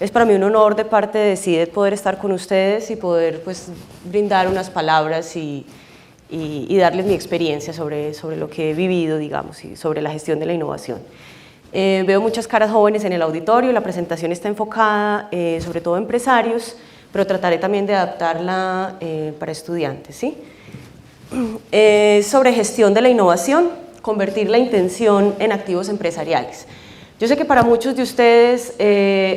Es para mí un honor de parte de CIDET poder estar con ustedes y poder pues, brindar unas palabras y darles mi experiencia sobre lo que he vivido, digamos, y sobre la gestión de la innovación. Veo muchas caras jóvenes en el auditorio, la presentación está enfocada sobre todo a empresarios, pero trataré también de adaptarla para estudiantes, ¿sí? Sobre gestión de la innovación, convertir la intención en activos empresariales. Yo sé que para muchos de ustedes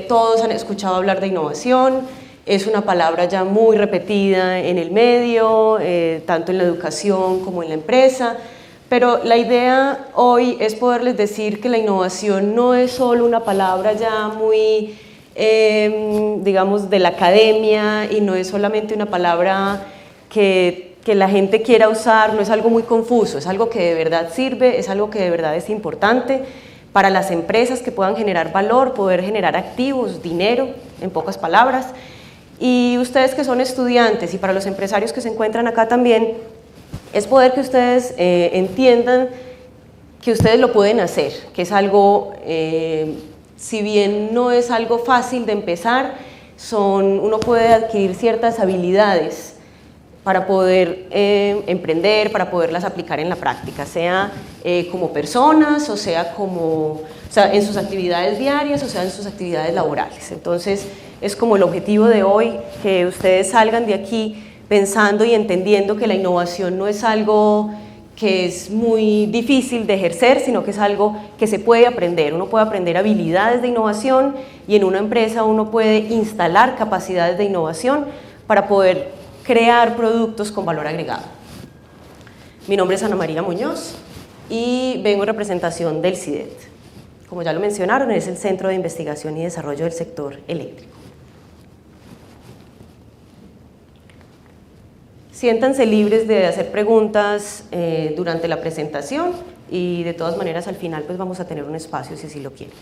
todos han escuchado hablar de innovación, es una palabra ya muy repetida en el medio, tanto en la educación como en la empresa, pero la idea hoy es poderles decir que la innovación no es solo una palabra ya muy, digamos, de la academia y no es solamente una palabra que la gente quiera usar, no es algo muy confuso, es algo que de verdad sirve, es algo que de verdad es importante para las empresas que puedan generar valor, poder generar activos, dinero, en pocas palabras. Y ustedes que son estudiantes y para los empresarios que se encuentran acá también, es poder que ustedes entiendan que ustedes lo pueden hacer, que es algo, si bien no es algo fácil de empezar, uno puede adquirir ciertas habilidades para poder emprender, para poderlas aplicar en la práctica, sea como personas o sea en sus actividades diarias o sea en sus actividades laborales. Entonces es como el objetivo de hoy, que ustedes salgan de aquí pensando y entendiendo que la innovación no es algo que es muy difícil de ejercer, sino que es algo que se puede aprender. Uno puede aprender habilidades de innovación y en una empresa uno puede instalar capacidades de innovación para poder crear productos con valor agregado. Mi nombre es Ana María Muñoz y vengo en representación del CIDET. Como ya lo mencionaron, es el Centro de Investigación y Desarrollo del Sector Eléctrico. Siéntanse libres de hacer preguntas durante la presentación y de todas maneras al final pues vamos a tener un espacio si así lo quieren.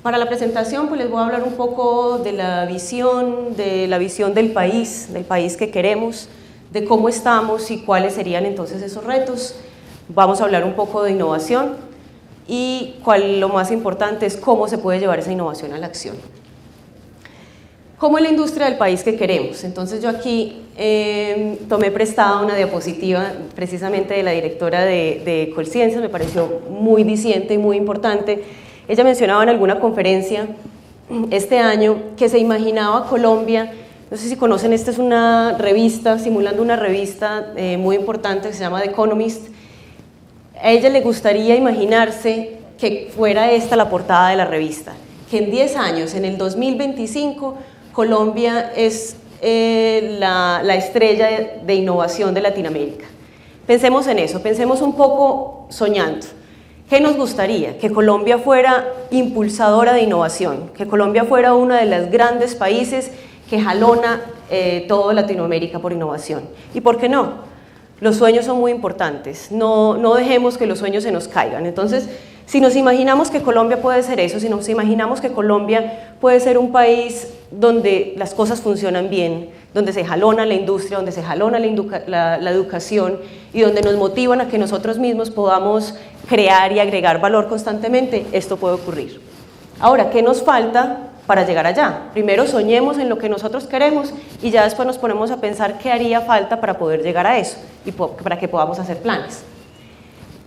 Para la presentación pues les voy a hablar un poco de la visión del país que queremos, de cómo estamos y cuáles serían entonces esos retos. Vamos a hablar un poco de innovación y lo más importante es cómo se puede llevar esa innovación a la acción. ¿Cómo es la industria del país que queremos? Entonces yo aquí tomé prestada una diapositiva precisamente de la directora de Colciencias, me pareció muy diciente y muy importante. Ella mencionaba en alguna conferencia este año que se imaginaba Colombia, no sé si conocen, esta es una revista, simulando una revista muy importante que se llama The Economist. A ella le gustaría imaginarse que fuera esta la portada de la revista, que en 10 años, en el 2025, Colombia es la estrella de innovación de Latinoamérica. Pensemos en eso, pensemos un poco soñando. ¿Qué nos gustaría? Que Colombia fuera impulsadora de innovación, que Colombia fuera uno de los grandes países que jalona toda Latinoamérica por innovación. ¿Y por qué no? Los sueños son muy importantes, no dejemos que los sueños se nos caigan. Entonces, si nos imaginamos que Colombia puede ser eso, si nos imaginamos que Colombia puede ser un país donde las cosas funcionan bien, donde se jalona la industria, donde se jalona la educación y donde nos motivan a que nosotros mismos podamos crear y agregar valor constantemente, esto puede ocurrir. Ahora, ¿qué nos falta para llegar allá? Primero soñemos en lo que nosotros queremos y ya después nos ponemos a pensar qué haría falta para poder llegar a eso y para que podamos hacer planes.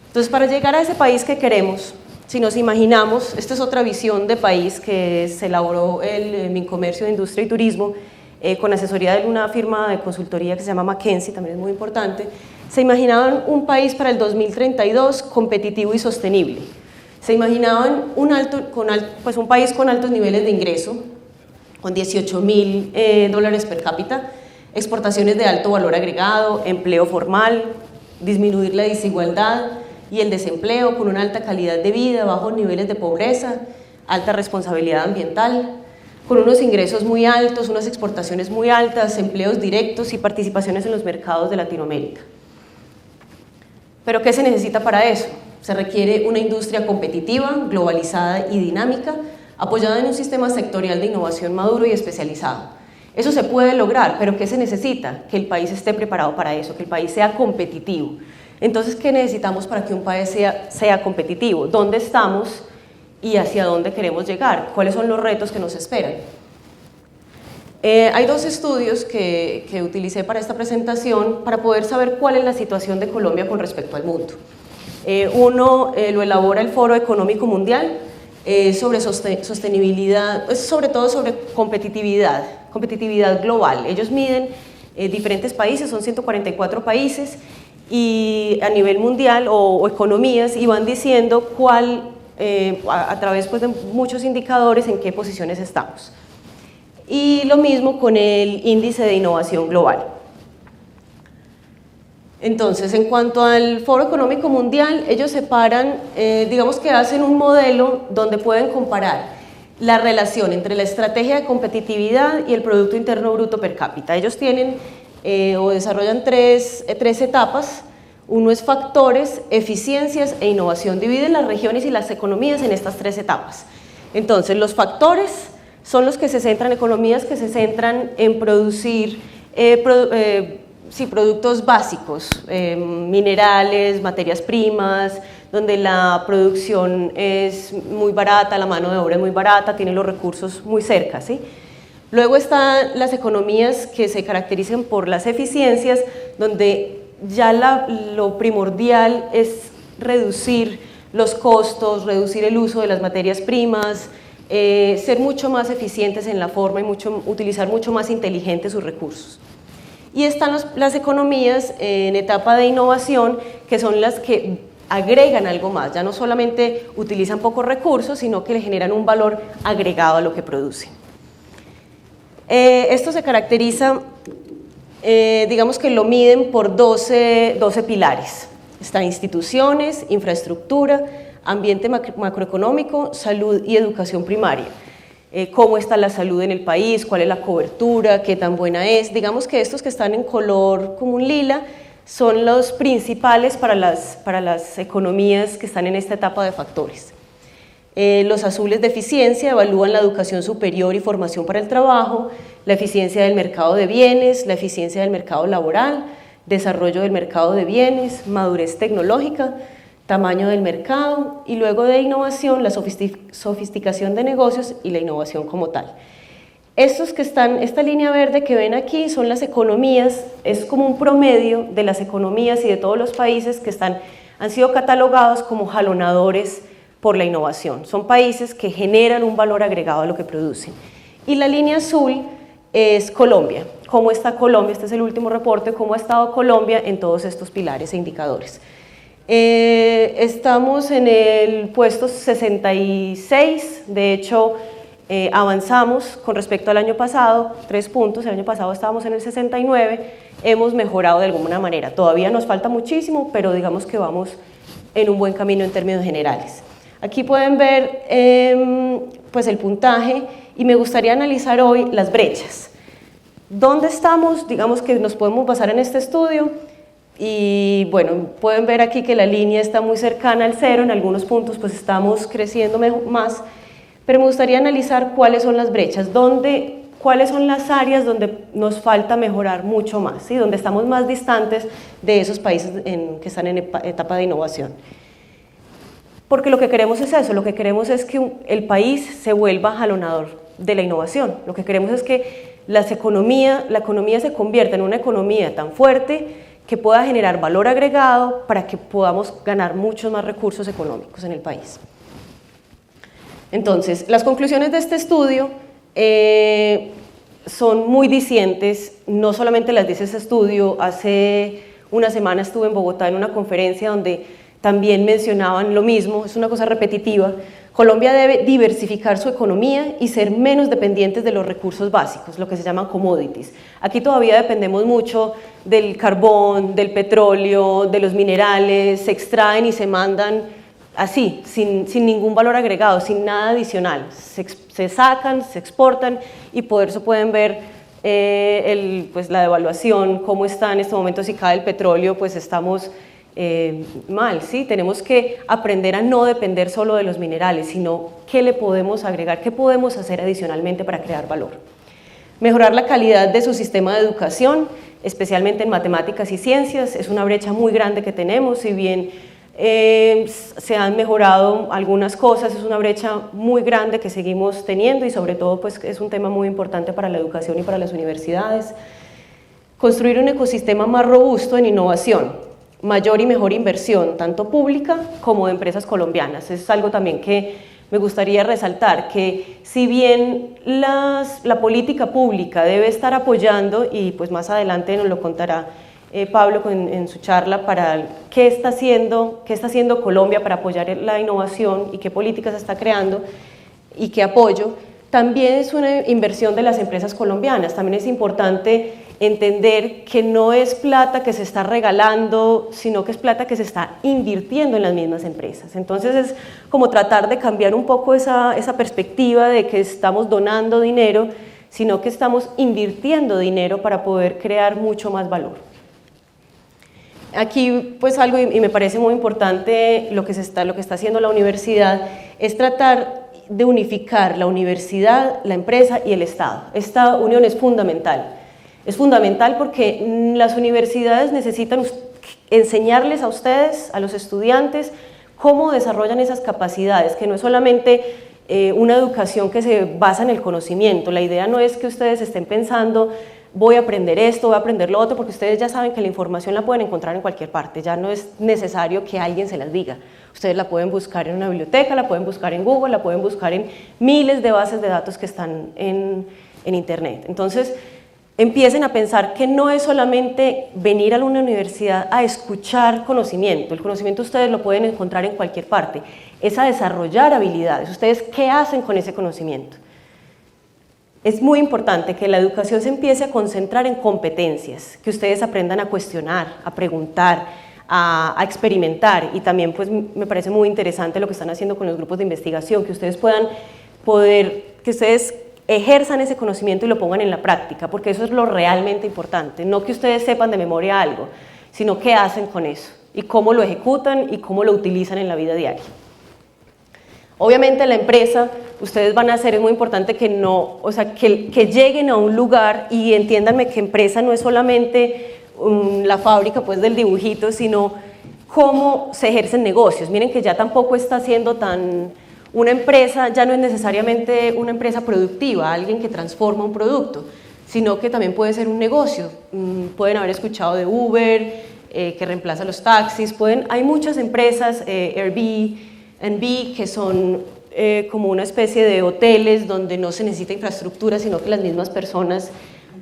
Entonces, para llegar a ese país que queremos, si nos imaginamos, esta es otra visión de país que se elaboró el Mincomercio de Industria y Turismo con asesoría de una firma de consultoría que se llama McKinsey, también es muy importante. Se imaginaban un país para el 2032 competitivo y sostenible. Se imaginaban un país con altos niveles de ingreso, con $18.000 per cápita, exportaciones de alto valor agregado, empleo formal, disminuir la desigualdad y el desempleo, con una alta calidad de vida, bajos niveles de pobreza, alta responsabilidad ambiental, con unos ingresos muy altos, unas exportaciones muy altas, empleos directos y participaciones en los mercados de Latinoamérica. ¿Pero qué se necesita para eso? Se requiere una industria competitiva, globalizada y dinámica, apoyada en un sistema sectorial de innovación maduro y especializado. Eso se puede lograr, pero ¿qué se necesita? Que el país esté preparado para eso, que el país sea competitivo. Entonces, ¿qué necesitamos para que un país sea competitivo? ¿Dónde estamos y hacia dónde queremos llegar, cuáles son los retos que nos esperan. Hay dos estudios que utilicé para esta presentación para poder saber cuál es la situación de Colombia con respecto al mundo. Uno lo elabora el Foro Económico Mundial sobre sostenibilidad, sobre todo sobre competitividad global. Ellos miden diferentes países, son 144 países, y a nivel mundial o economías, y van diciendo cuál, a través pues, de muchos indicadores, en qué posiciones estamos. Y lo mismo con el índice de innovación global. Entonces, en cuanto al Foro Económico Mundial, ellos separan, digamos que hacen un modelo donde pueden comparar la relación entre la estrategia de competitividad y el Producto Interno Bruto per cápita. Ellos tienen o desarrollan tres etapas. Uno es factores, eficiencias e innovación. Dividen las regiones y las economías en estas tres etapas. Entonces, los factores son los que se centran, economías que se centran en producir productos básicos, minerales, materias primas, donde la producción es muy barata, la mano de obra es muy barata, tiene los recursos muy cerca, ¿sí? Luego están las economías que se caracterizan por las eficiencias, donde ya lo primordial es reducir los costos, reducir el uso de las materias primas, ser mucho más eficientes en la forma y utilizar mucho más inteligente sus recursos. Y están las economías en etapa de innovación, que son las que agregan algo más, ya no solamente utilizan pocos recursos, sino que le generan un valor agregado a lo que producen. Esto se caracteriza, digamos que lo miden por 12 pilares. Están instituciones, infraestructura, ambiente macroeconómico, salud y educación primaria. Cómo está la salud en el país, cuál es la cobertura, qué tan buena es. Digamos que estos que están en color como un lila son los principales para las economías que están en esta etapa de factores. Los azules de eficiencia evalúan la educación superior y formación para el trabajo, la eficiencia del mercado de bienes, la eficiencia del mercado laboral, desarrollo del mercado de bienes, madurez tecnológica, tamaño del mercado, y luego de innovación, la sofisticación de negocios y la innovación como tal. Estos que están, esta línea verde que ven aquí son las economías, es como un promedio de las economías y de todos los países que han sido catalogados como jalonadores por la innovación. Son países que generan un valor agregado a lo que producen. Y la línea azul es Colombia. ¿Cómo está Colombia? Este es el último reporte, cómo ha estado Colombia en todos estos pilares e indicadores. Estamos en el puesto 66, de hecho avanzamos con respecto al año pasado, 3 puntos, el año pasado estábamos en el 69, hemos mejorado de alguna manera, todavía nos falta muchísimo, pero digamos que vamos en un buen camino en términos generales. Aquí pueden ver pues el puntaje, y me gustaría analizar hoy las brechas. ¿Dónde estamos? Digamos que nos podemos basar en este estudio. Y bueno, pueden ver aquí que la línea está muy cercana al cero, en algunos puntos pues estamos creciendo más, pero me gustaría analizar cuáles son las brechas, cuáles son las áreas donde nos falta mejorar mucho más, ¿sí? Donde estamos más distantes de esos países que están en etapa de innovación. Porque lo que queremos es eso, lo que queremos es que el país se vuelva jalonador de la innovación, lo que queremos es que la economía se convierta en una economía tan fuerte que pueda generar valor agregado para que podamos ganar muchos más recursos económicos en el país. Entonces, las conclusiones de este estudio son muy discientes, no solamente las dice ese estudio. Hace una semana estuve en Bogotá en una conferencia donde también mencionaban lo mismo, es una cosa repetitiva. Colombia debe diversificar su economía y ser menos dependientes de los recursos básicos, lo que se llaman commodities. Aquí todavía dependemos mucho del carbón, del petróleo, de los minerales, se extraen y se mandan así, sin ningún valor agregado, sin nada adicional. Se sacan, se exportan, y por eso pueden ver pues la devaluación, cómo está en este momento. Si cae el petróleo, pues estamos mal, ¿sí? Tenemos que aprender a no depender solo de los minerales, sino qué le podemos agregar, qué podemos hacer adicionalmente para crear valor. Mejorar la calidad de su sistema de educación, especialmente en matemáticas y ciencias, es una brecha muy grande que tenemos. Si bien se han mejorado algunas cosas, es una brecha muy grande que seguimos teniendo y sobre todo pues es un tema muy importante para la educación y para las universidades. Construir un ecosistema más robusto en innovación, mayor y mejor inversión, tanto pública como de empresas colombianas. Es algo también que me gustaría resaltar, que si bien la política pública debe estar apoyando, y pues más adelante nos lo contará Pablo en su charla, para qué está haciendo Colombia para apoyar la innovación y qué políticas está creando y qué apoyo, también es una inversión de las empresas colombianas. También es importante entender que no es plata que se está regalando, sino que es plata que se está invirtiendo en las mismas empresas. Entonces es como tratar de cambiar un poco esa perspectiva de que estamos donando dinero, sino que estamos invirtiendo dinero para poder crear mucho más valor. Aquí pues algo, y me parece muy importante lo que está haciendo la universidad, es tratar de unificar la universidad, la empresa y el Estado. Esta unión es fundamental. Es fundamental porque las universidades necesitan enseñarles a ustedes, a los estudiantes, cómo desarrollan esas capacidades, que no es solamente una educación que se basa en el conocimiento. La idea no es que ustedes estén pensando, voy a aprender esto, voy a aprender lo otro, porque ustedes ya saben que la información la pueden encontrar en cualquier parte, ya no es necesario que alguien se las diga. Ustedes la pueden buscar en una biblioteca, la pueden buscar en Google, la pueden buscar en miles de bases de datos que están en Internet. Entonces, empiecen a pensar que no es solamente venir a una universidad a escuchar conocimiento. El conocimiento ustedes lo pueden encontrar en cualquier parte. Es a desarrollar habilidades. ¿Ustedes qué hacen con ese conocimiento? Es muy importante que la educación se empiece a concentrar en competencias, que ustedes aprendan a cuestionar, a preguntar, a experimentar, y también pues me parece muy interesante lo que están haciendo con los grupos de investigación, que ustedes que ustedes ejerzan ese conocimiento y lo pongan en la práctica, porque eso es lo realmente importante, no que ustedes sepan de memoria algo, sino qué hacen con eso, y cómo lo ejecutan y cómo lo utilizan en la vida diaria. Obviamente la empresa, ustedes van a hacer, es muy importante que que lleguen a un lugar, y entiéndanme que empresa no es solamente la fábrica pues del dibujito, sino cómo se ejercen negocios. Miren que ya tampoco está siendo una empresa ya no es necesariamente una empresa productiva, alguien que transforma un producto, sino que también puede ser un negocio. Pueden haber escuchado de Uber, que reemplaza los taxis, hay muchas empresas, Airbnb, que son como una especie de hoteles donde no se necesita infraestructura, sino que las mismas personas,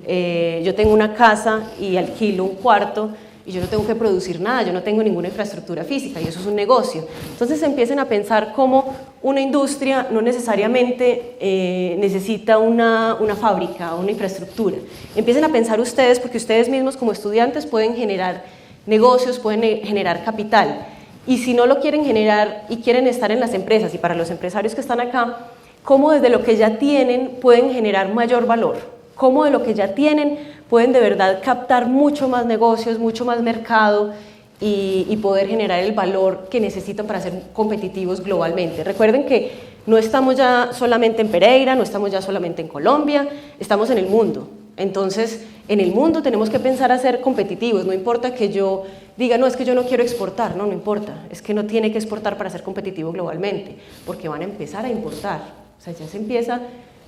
yo tengo una casa y alquilo un cuarto, y yo no tengo que producir nada, yo no tengo ninguna infraestructura física, y eso es un negocio. Entonces empiecen a pensar cómo una industria no necesariamente necesita una fábrica o una infraestructura. Empiecen a pensar ustedes, porque ustedes mismos como estudiantes pueden generar negocios, pueden generar capital, y si no lo quieren generar y quieren estar en las empresas, y para los empresarios que están acá, cómo desde lo que ya tienen pueden generar mayor valor, cómo de lo que ya tienen pueden de verdad captar mucho más negocios, mucho más mercado, y poder generar el valor que necesitan para ser competitivos globalmente. Recuerden que no estamos ya solamente en Pereira, no estamos ya solamente en Colombia, estamos en el mundo. Entonces, en el mundo tenemos que pensar a ser competitivos. No importa que yo diga, no, es que yo no quiero exportar, no importa, es que no tiene que exportar para ser competitivo globalmente, porque van a empezar a importar. O sea, ya se empieza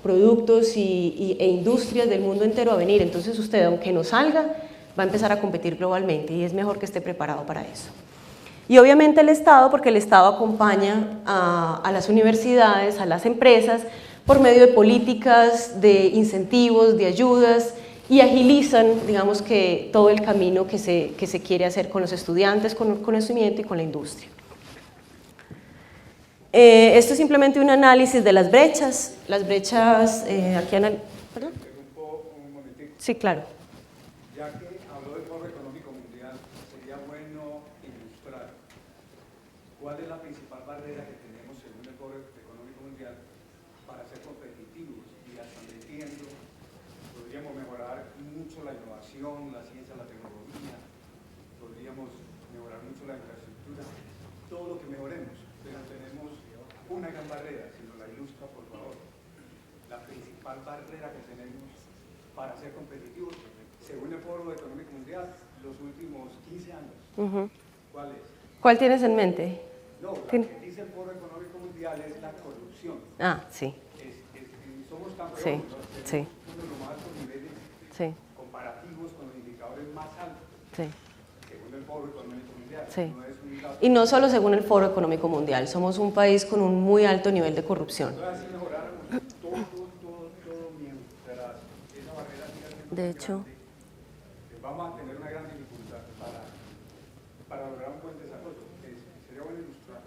productos e industrias del mundo entero a venir. Entonces usted, aunque no salga, va a empezar a competir globalmente, y es mejor que esté preparado para eso. Y obviamente el Estado, porque el Estado acompaña a las universidades, a las empresas, por medio de políticas, de incentivos, de ayudas, y agilizan, digamos, que todo el camino que se quiere hacer con los estudiantes, con el conocimiento y con la industria. Esto es simplemente un análisis de las brechas. Las brechas, aquí ¿perdón? Un momentito. Sí, claro. Ya que habló del Foro Económico Mundial, sería bueno ilustrar cuál es la principal barrera que tenemos según el Foro Económico Mundial para ser competitivos, y hasta donde entiendo, podríamos mejorar mucho la innovación, la ciencia, la tecnología, podríamos mejorar mucho la infraestructura, todo lo que mejoremos, pero tenemos una gran barrera, si nos la ilustra por favor, la principal barrera que tenemos para ser competitivos, según el Foro Económico Mundial, los últimos 15 años. ¿Cuál es? ¿Cuál tienes en mente? No, la que dice el Foro Económico Mundial es la corrupción. Ah, sí. Somos campeones, Sí, ¿no? sí. Uno de los más altos niveles comparativos con los indicadores más altos, según el Foro Económico Mundial. Sí. No es un dato. Y no solo según el Foro Económico Mundial, somos un país con un muy alto nivel de corrupción. Entonces, si mejoráramos todo mientras esa barrera siga siendo De tan hecho, grande, vamos a tener una gran dificultad para lograr un buen desarrollo. Sería bueno ilustrar.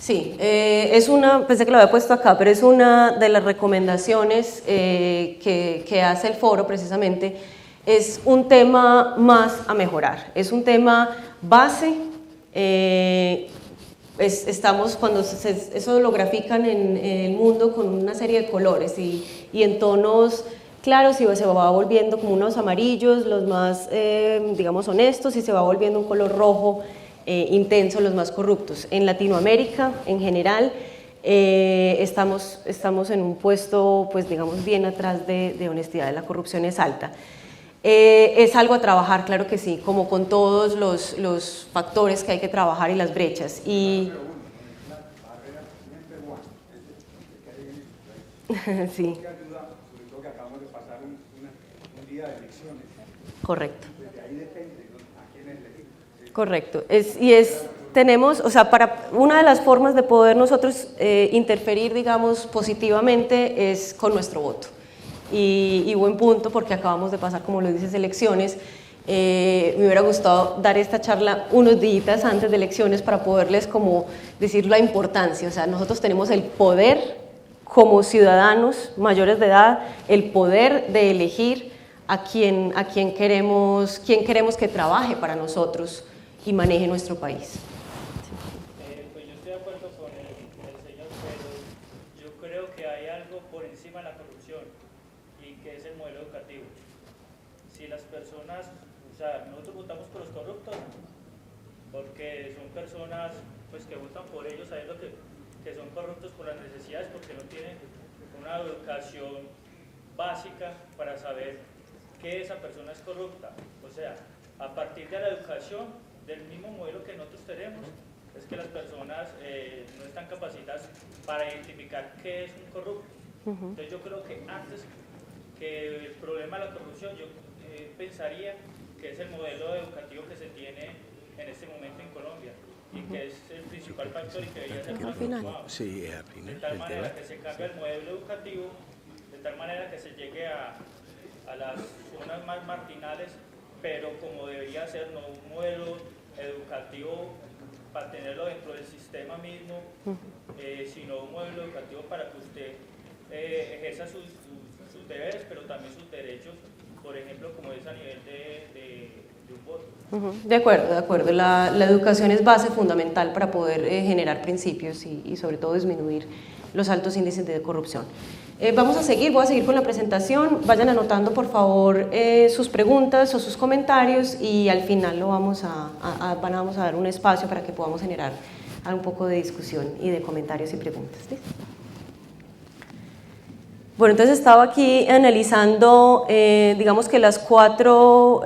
sí, es una, pensé que lo había puesto acá, pero es una de las recomendaciones que hace el foro precisamente, es un tema más a mejorar, es un tema base, estamos, cuando eso lo grafican en el mundo con una serie de colores y en tonos claros y se va volviendo como unos amarillos, los más, digamos, honestos, y se va volviendo un color rojo intenso, los más corruptos. En Latinoamérica, en general, estamos en un puesto, pues digamos, bien atrás de honestidad, la corrupción es alta. Es algo a trabajar, claro que sí, como con todos los factores que hay que trabajar y las brechas. Y sí. Correcto. Correcto. Tenemos, o sea, una de las formas de poder nosotros interferir, digamos, positivamente es con nuestro voto. Y buen punto, porque acabamos de pasar, como lo dices, elecciones. Me hubiera gustado dar esta charla unos días antes de elecciones para poderles como decir la importancia. O sea, nosotros tenemos el poder como ciudadanos mayores de edad, el poder de elegir a quién queremos que trabaje para nosotros y maneje nuestro país. Pues yo estoy de acuerdo con el señor, pero yo creo que hay algo por encima de la corrupción y que es el modelo educativo. Si las personas, o sea, nosotros votamos por los corruptos porque son personas pues que votan por ellos sabiendo que son corruptos por las necesidades, porque no tienen una educación básica para saber que esa persona es corrupta. O sea, a partir de la educación, del mismo modelo que nosotros tenemos, es que las personas no están capacitadas para identificar qué es un corrupto. Entonces yo creo que antes que el problema de la corrupción, yo pensaría que es el modelo educativo que se tiene en este momento en Colombia y que es el principal factor y que debería ser más actuado. Sí, es al final. De tal manera que se cambie el modelo educativo, de tal manera que se llegue a las zonas más marginales, pero como debería ser, no un modelo educativo para tenerlo dentro del sistema mismo, sino un modelo educativo para que usted ejerza sus deberes, pero también sus derechos, por ejemplo, como es a nivel de un voto. De acuerdo. La educación es base fundamental para poder generar principios y sobre todo disminuir los altos índices de corrupción. Voy a seguir con la presentación. Vayan anotando por favor sus preguntas o sus comentarios y al final vamos a dar un espacio para que podamos generar un poco de discusión y de comentarios y preguntas. ¿Listo? Bueno, entonces estaba aquí analizando, digamos que las 4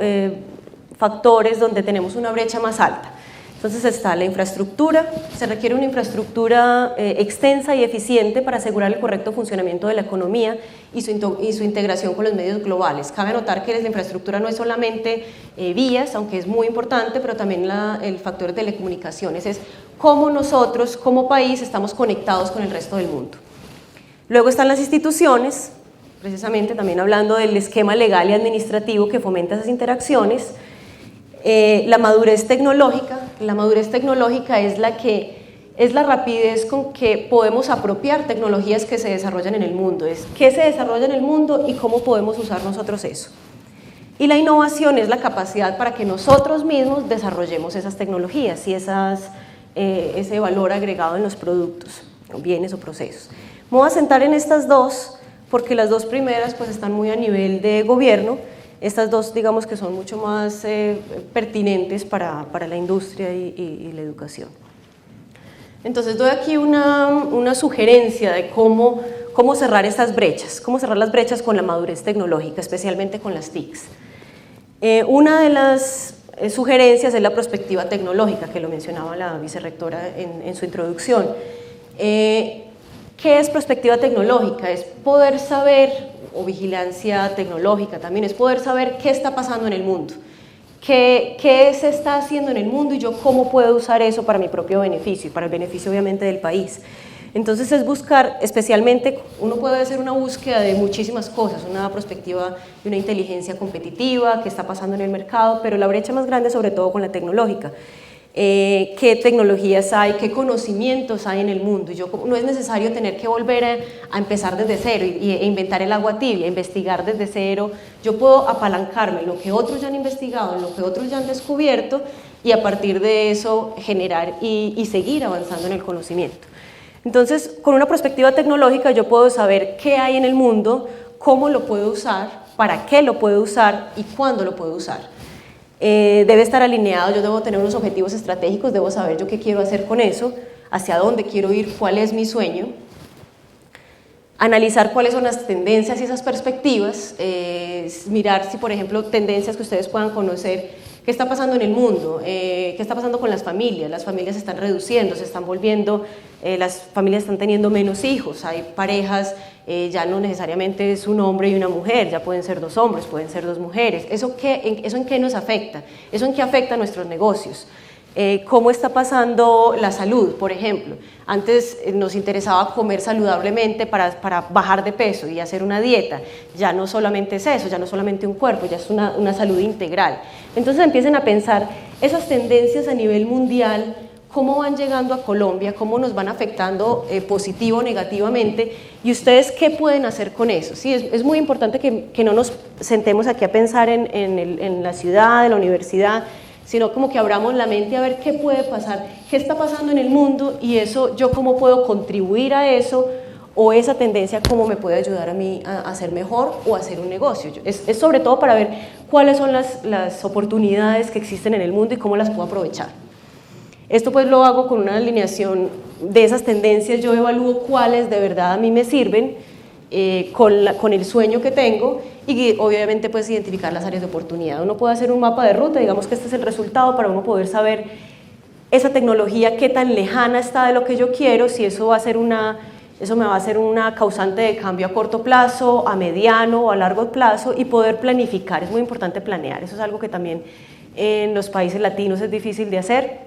factores donde tenemos una brecha más alta. Entonces está la infraestructura, se requiere una infraestructura extensa y eficiente para asegurar el correcto funcionamiento de la economía y su integración con los medios globales. Cabe notar que la infraestructura no es solamente vías, aunque es muy importante, pero también el factor de telecomunicaciones, es cómo nosotros como país estamos conectados con el resto del mundo. Luego están las instituciones, precisamente también hablando del esquema legal y administrativo que fomenta esas interacciones. La madurez tecnológica es la rapidez con que podemos apropiar tecnologías que se desarrollan en el mundo, es qué se desarrolla en el mundo y cómo podemos usar nosotros eso. Y la innovación es la capacidad para que nosotros mismos desarrollemos esas tecnologías y ese valor agregado en los productos, bienes o procesos. Me voy a sentar en estas dos porque las 2 primeras pues están muy a nivel de gobierno. Estas 2 digamos que son mucho más pertinentes para la industria y la educación. Entonces doy aquí una sugerencia de cómo cerrar estas brechas, cómo cerrar las brechas con la madurez tecnológica, especialmente con las TICs. Una de las sugerencias es la perspectiva tecnológica, que lo mencionaba la vicerrectora en su introducción. ¿Qué es perspectiva tecnológica? Es poder saber, o vigilancia tecnológica también, es poder saber qué está pasando en el mundo, qué se está haciendo en el mundo y yo cómo puedo usar eso para mi propio beneficio y para el beneficio obviamente del país. Entonces es buscar, especialmente, uno puede hacer una búsqueda de muchísimas cosas, una perspectiva de una inteligencia competitiva, qué está pasando en el mercado, pero la brecha más grande sobre todo con la tecnológica. Qué tecnologías hay, qué conocimientos hay en el mundo. No es necesario tener que volver a empezar desde cero e inventar el agua tibia, investigar desde cero. Yo puedo apalancarme en lo que otros ya han investigado, en lo que otros ya han descubierto y a partir de eso generar y seguir avanzando en el conocimiento. Entonces, con una perspectiva tecnológica yo puedo saber qué hay en el mundo, cómo lo puedo usar, para qué lo puedo usar y cuándo lo puedo usar. Debe estar alineado, yo debo tener unos objetivos estratégicos, debo saber yo qué quiero hacer con eso, hacia dónde quiero ir, cuál es mi sueño, analizar cuáles son las tendencias y esas perspectivas, mirar si por ejemplo tendencias que ustedes puedan conocer, qué está pasando en el mundo, qué está pasando con las familias se están reduciendo, se están volviendo, las familias están teniendo menos hijos, hay parejas, ya no necesariamente es un hombre y una mujer, ya pueden ser 2 hombres, pueden ser 2 mujeres, ¿eso en qué nos afecta? ¿Eso en qué afecta a nuestros negocios? ¿Cómo está pasando la salud, por ejemplo? Antes nos interesaba comer saludablemente para bajar de peso y hacer una dieta, ya no solamente es eso, ya no solamente un cuerpo, ya es una salud integral. Entonces empiecen a pensar esas tendencias a nivel mundial, cómo van llegando a Colombia, cómo nos van afectando positivo o negativamente, y ustedes qué pueden hacer con eso. Sí, es muy importante que no nos sentemos aquí a pensar en la ciudad, en la universidad, sino como que abramos la mente a ver qué puede pasar, qué está pasando en el mundo y eso, yo cómo puedo contribuir a eso, o esa tendencia cómo me puede ayudar a mí a hacer mejor o a hacer un negocio. Es sobre todo para ver cuáles son las oportunidades que existen en el mundo y cómo las puedo aprovechar. Esto pues lo hago con una alineación de esas tendencias, yo evalúo cuáles de verdad a mí me sirven con el sueño que tengo y obviamente pues identificar las áreas de oportunidad. Uno puede hacer un mapa de ruta, digamos que este es el resultado para uno poder saber esa tecnología qué tan lejana está de lo que yo quiero, si eso me va a ser una causante de cambio a corto plazo, a mediano o a largo plazo y poder planificar, es muy importante planear, eso es algo que también en los países latinos es difícil de hacer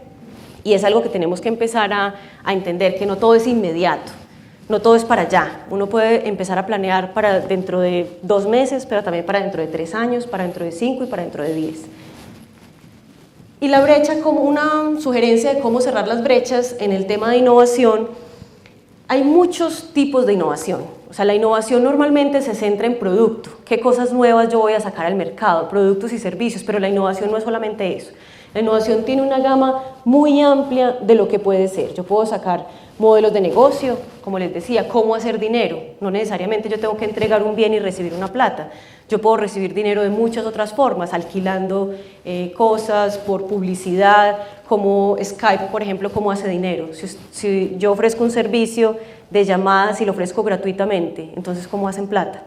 y es algo que tenemos que empezar a entender, que no todo es inmediato. No todo es para allá, uno puede empezar a planear para dentro de 2 meses, pero también para dentro de 3 años, para dentro de 5 y para dentro de 10. Y la brecha, como una sugerencia de cómo cerrar las brechas en el tema de innovación, hay muchos tipos de innovación. O sea, la innovación normalmente se centra en producto, qué cosas nuevas yo voy a sacar al mercado, productos y servicios, pero la innovación no es solamente eso. La innovación tiene una gama muy amplia de lo que puede ser. Yo puedo sacar modelos de negocio, como les decía, cómo hacer dinero. No necesariamente yo tengo que entregar un bien y recibir una plata. Yo puedo recibir dinero de muchas otras formas, alquilando cosas, por publicidad, como Skype, por ejemplo, cómo hace dinero. Si yo ofrezco un servicio de llamadas y lo ofrezco gratuitamente, entonces ¿cómo hacen plata?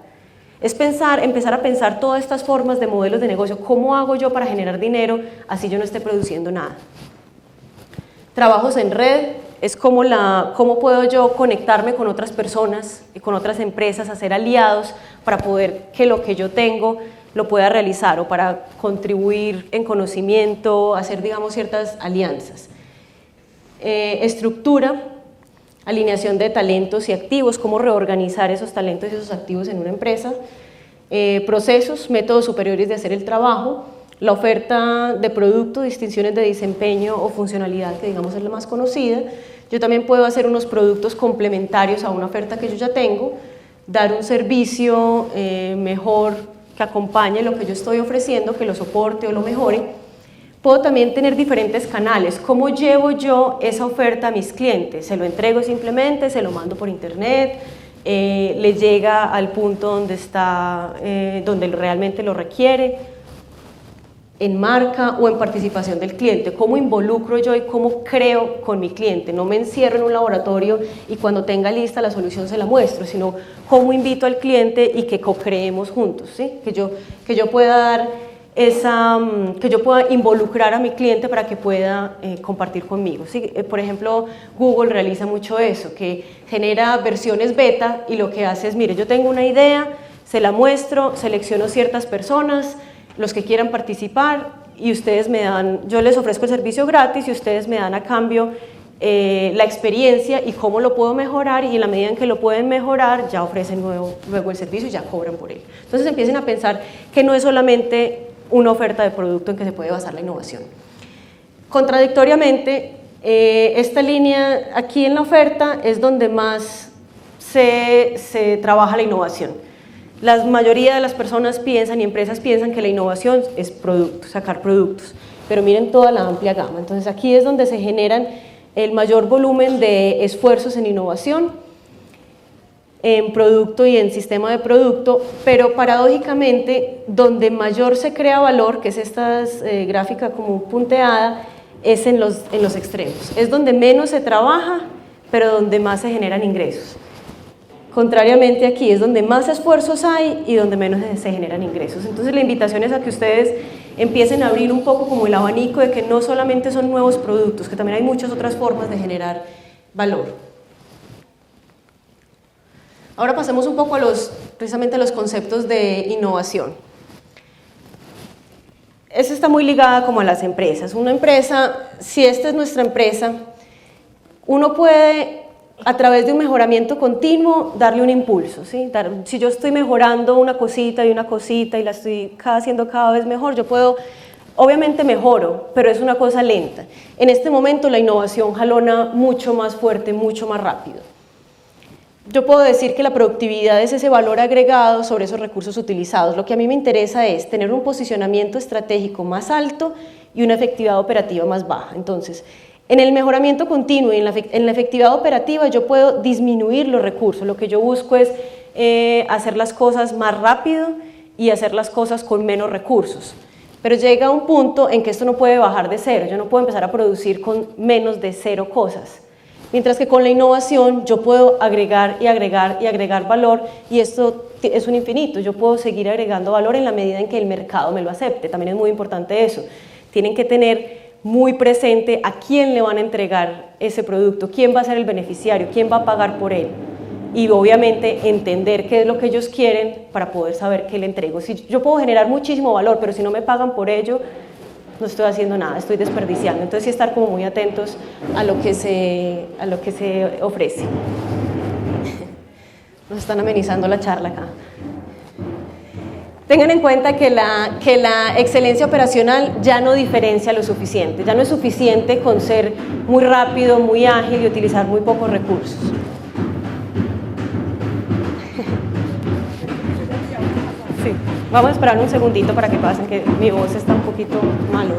Es empezar a pensar todas estas formas de modelos de negocio, ¿cómo hago yo para generar dinero así yo no esté produciendo nada? Trabajos en red, es cómo puedo yo conectarme con otras personas y con otras empresas, hacer aliados para poder que lo que yo tengo lo pueda realizar o para contribuir en conocimiento, hacer digamos ciertas alianzas. Estructura, alineación de talentos y activos, cómo reorganizar esos talentos y esos activos en una empresa, procesos, métodos superiores de hacer el trabajo, la oferta de producto, distinciones de desempeño o funcionalidad, que digamos es la más conocida. Yo también puedo hacer unos productos complementarios a una oferta que yo ya tengo, dar un servicio mejor que acompañe lo que yo estoy ofreciendo, que lo soporte o lo mejore. Puedo también tener diferentes canales. ¿Cómo llevo yo esa oferta a mis clientes? ¿Se lo entrego simplemente? ¿Se lo mando por internet? ¿Le llega al punto donde está, donde realmente lo requiere? ¿En marca o en participación del cliente? ¿Cómo involucro yo y cómo creo con mi cliente? No me encierro en un laboratorio y cuando tenga lista la solución se la muestro, sino cómo invito al cliente y que co-creemos juntos, ¿sí? Que yo pueda dar que yo pueda involucrar a mi cliente para que pueda compartir conmigo. ¿Sí? Por ejemplo, Google realiza mucho eso, que genera versiones beta y lo que hace es, mire, yo tengo una idea, se la muestro, selecciono ciertas personas, los que quieran participar y ustedes me dan, yo les ofrezco el servicio gratis y ustedes me dan a cambio la experiencia y cómo lo puedo mejorar, y en la medida en que lo pueden mejorar ya ofrecen luego el servicio y ya cobran por él. Entonces empiecen a pensar que no es solamente una oferta de producto en que se puede basar la innovación. Contradictoriamente, esta línea aquí en la oferta es donde más se trabaja la innovación. La mayoría de las personas piensan y empresas piensan que la innovación es producto, sacar productos, pero miren toda la amplia gama. Entonces aquí es donde se generan el mayor volumen de esfuerzos en innovación, en producto y en sistema de producto, pero paradójicamente donde mayor se crea valor, que es esta gráfica como punteada, es en los extremos. Es donde menos se trabaja, pero donde más se generan ingresos. Contrariamente aquí es donde más esfuerzos hay y donde menos se generan ingresos. Entonces la invitación es a que ustedes empiecen a abrir un poco como el abanico de que no solamente son nuevos productos, que también hay muchas otras formas de generar valor. Ahora pasemos un poco precisamente a los conceptos de innovación. Eso está muy ligada como a las empresas. Una empresa, si esta es nuestra empresa, uno puede a través de un mejoramiento continuo darle un impulso, ¿sí? Si yo estoy mejorando una cosita y la estoy haciendo cada vez mejor, yo puedo, obviamente mejoro, pero es una cosa lenta. En este momento la innovación jalona mucho más fuerte, mucho más rápido. Yo puedo decir que la productividad es ese valor agregado sobre esos recursos utilizados. Lo que a mí me interesa es tener un posicionamiento estratégico más alto y una efectividad operativa más baja. Entonces, en el mejoramiento continuo y en la efectividad operativa yo puedo disminuir los recursos. Lo que yo busco es hacer las cosas más rápido y hacer las cosas con menos recursos. Pero llega un punto en que esto no puede bajar de cero. Yo no puedo empezar a producir con menos de 0 cosas. Mientras que con la innovación yo puedo agregar y agregar y agregar valor, y esto es un infinito. Yo puedo seguir agregando valor en la medida en que el mercado me lo acepte. También es muy importante eso. Tienen que tener muy presente a quién le van a entregar ese producto, quién va a ser el beneficiario, quién va a pagar por él, y obviamente entender qué es lo que ellos quieren para poder saber qué le entrego. Si yo puedo generar muchísimo valor, pero si no me pagan por ello, no estoy haciendo nada, estoy desperdiciando. Entonces sí estar como muy atentos a lo que se ofrece. Nos están amenizando la charla acá. Tengan en cuenta que la excelencia operacional ya no diferencia lo suficiente, ya no es suficiente con ser muy rápido, muy ágil y utilizar muy pocos recursos. Sí, vamos a esperar un segundito para que pasen, que mi voz está un poquito malo.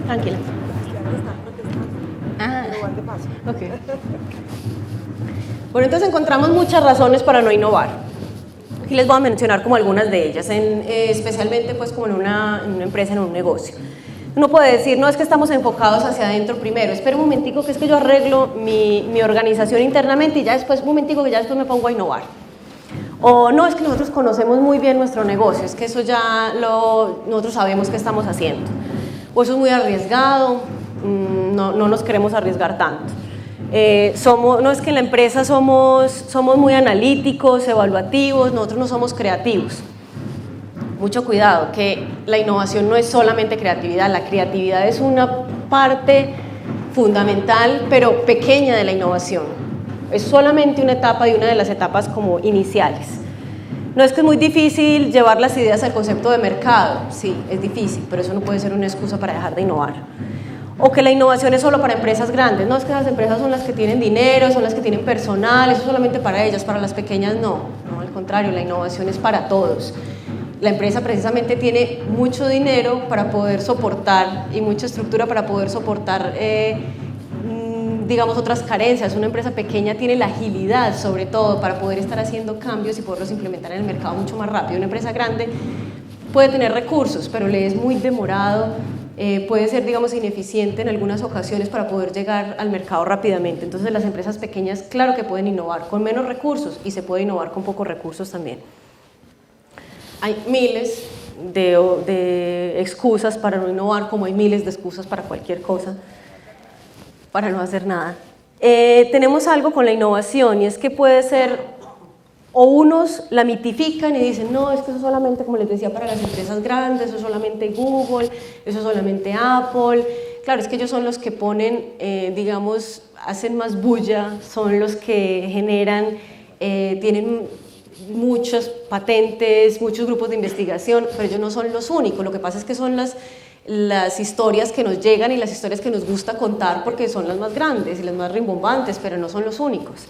Tranquila. Okay. Bueno, entonces encontramos muchas razones para no innovar. Aquí les voy a mencionar como algunas de ellas, especialmente pues como en una empresa, en un negocio. Uno puede decir, no, es que estamos enfocados hacia adentro primero, espera un momentico que es que yo arreglo mi organización internamente y ya después, un momentico que ya después me pongo a innovar. O no, es que nosotros conocemos muy bien nuestro negocio, es que eso ya nosotros sabemos qué estamos haciendo. O eso es muy arriesgado, no nos queremos arriesgar tanto. No es que en la empresa somos muy analíticos, evaluativos, nosotros no somos creativos. Mucho cuidado, que la innovación no es solamente creatividad, la creatividad es una parte fundamental, pero pequeña de la innovación. Es solamente una etapa y una de las etapas como iniciales. No es que es muy difícil llevar las ideas al concepto de mercado, sí, es difícil, pero eso no puede ser una excusa para dejar de innovar. O que la innovación es solo para empresas grandes, no, es que las empresas son las que tienen dinero, son las que tienen personal, eso es solamente para ellas, para las pequeñas no, al contrario, la innovación es para todos. La empresa precisamente tiene mucho dinero para poder soportar y mucha estructura para poder soportar digamos otras carencias. Una empresa pequeña tiene la agilidad sobre todo para poder estar haciendo cambios y poderlos implementar en el mercado mucho más rápido. Una empresa grande puede tener recursos, pero le es muy demorado, puede ser, digamos, ineficiente en algunas ocasiones para poder llegar al mercado rápidamente. Entonces las empresas pequeñas, claro que pueden innovar con menos recursos y se puede innovar con pocos recursos también. Hay miles de excusas para no innovar, como hay miles de excusas para cualquier cosa, para no hacer nada. Tenemos algo con la innovación y es que puede ser, o unos la mitifican y dicen, no, es que eso solamente, como les decía, para las empresas grandes, eso solamente Google, eso solamente Apple. Claro, es que ellos son los que ponen, digamos, hacen más bulla, son los que generan, tienen muchas patentes, muchos grupos de investigación, pero ellos no son los únicos. Lo que pasa es que son las historias que nos llegan y las historias que nos gusta contar porque son las más grandes y las más rimbombantes, pero no son los únicos.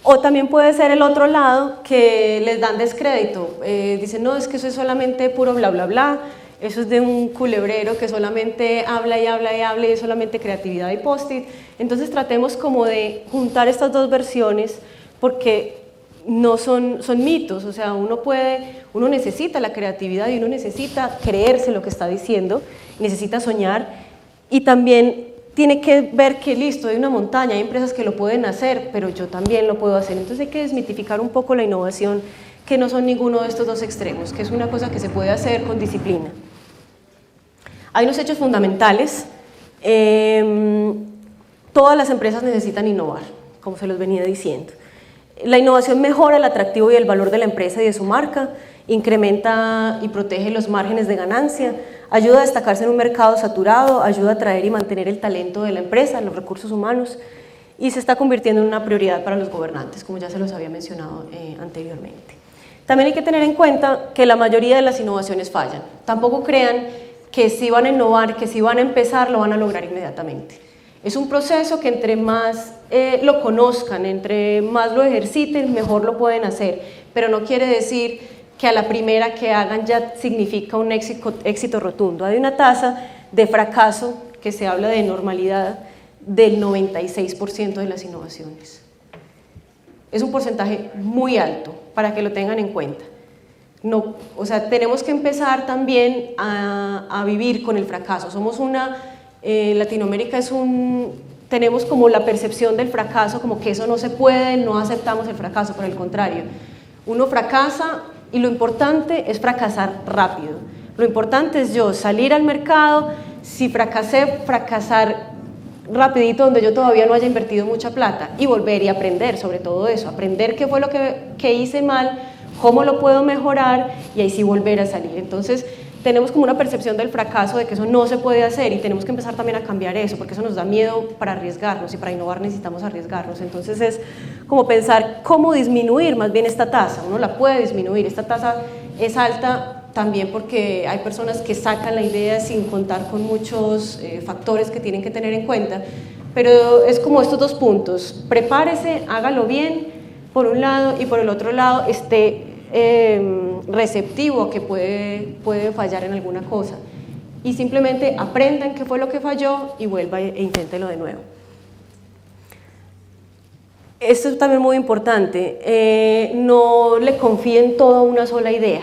O también puede ser el otro lado, que les dan descrédito, dicen, no, es que eso es solamente puro bla bla bla, eso es de un culebrero que solamente habla y habla y habla y es solamente creatividad y post-it. Entonces tratemos como de juntar estas dos versiones porque no son mitos, o sea, uno necesita la creatividad y uno necesita creerse lo que está diciendo, necesita soñar y también tiene que ver que listo, hay una montaña, hay empresas que lo pueden hacer, pero yo también lo puedo hacer. Entonces hay que desmitificar un poco la innovación, que no son ninguno de estos dos extremos, que es una cosa que se puede hacer con disciplina. Hay unos hechos fundamentales. Todas las empresas necesitan innovar, como se los venía diciendo. La innovación mejora el atractivo y el valor de la empresa y de su marca, incrementa y protege los márgenes de ganancia, ayuda a destacarse en un mercado saturado, ayuda a atraer y mantener el talento de la empresa, los recursos humanos, y se está convirtiendo en una prioridad para los gobernantes, como ya se los había mencionado anteriormente. También hay que tener en cuenta que la mayoría de las innovaciones fallan. Tampoco crean que si van a innovar, que si van a empezar, lo van a lograr inmediatamente. Es un proceso que entre más lo conozcan, entre más lo ejerciten, mejor lo pueden hacer, pero no quiere decir que a la primera que hagan ya significa un éxito rotundo. Hay una tasa de fracaso, que se habla de normalidad, del 96% de las innovaciones. Es un porcentaje muy alto, para que lo tengan en cuenta. No, o sea, tenemos que empezar también a vivir con el fracaso. Somos Latinoamérica tenemos como la percepción del fracaso, como que eso no se puede, no aceptamos el fracaso, por el contrario. Uno fracasa y lo importante es fracasar rápido. Lo importante es yo salir al mercado, si fracasé, fracasar rapidito donde yo todavía no haya invertido mucha plata y volver y aprender sobre todo eso, aprender qué fue lo que hice mal, cómo lo puedo mejorar y ahí sí volver a salir. Entonces tenemos como una percepción del fracaso, de que eso no se puede hacer y tenemos que empezar también a cambiar eso, porque eso nos da miedo para arriesgarnos y para innovar necesitamos arriesgarnos. Entonces es como pensar cómo disminuir más bien esta tasa. Uno la puede disminuir, esta tasa es alta también porque hay personas que sacan la idea sin contar con muchos factores que tienen que tener en cuenta, pero es como estos dos puntos: prepárese, hágalo bien por un lado y por el otro lado esté receptivo a que puede fallar en alguna cosa y simplemente aprendan qué fue lo que falló y vuelva e inténtelo de nuevo. Esto es también muy importante, no le confíen todo a una sola idea,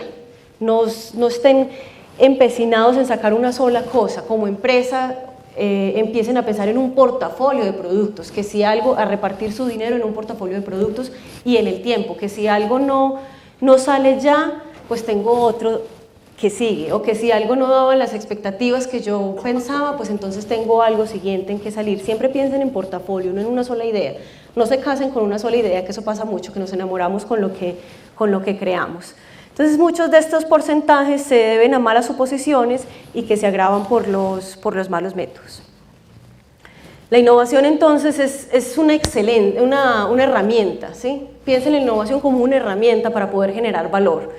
no estén empecinados en sacar una sola cosa. Como empresa empiecen a pensar en un portafolio de productos, que si algo, a repartir su dinero en un portafolio de productos y en el tiempo, que si algo no sale ya, pues tengo otro que sigue, o que si algo no daba las expectativas que yo pensaba, pues entonces tengo algo siguiente en que salir. Siempre piensen en portafolio, no en una sola idea. No se casen con una sola idea, que eso pasa mucho, que nos enamoramos con lo que creamos. Entonces muchos de estos porcentajes se deben a malas suposiciones y que se agravan por los malos métodos. La innovación entonces es una herramienta, ¿sí? Piensen en la innovación como una herramienta para poder generar valor.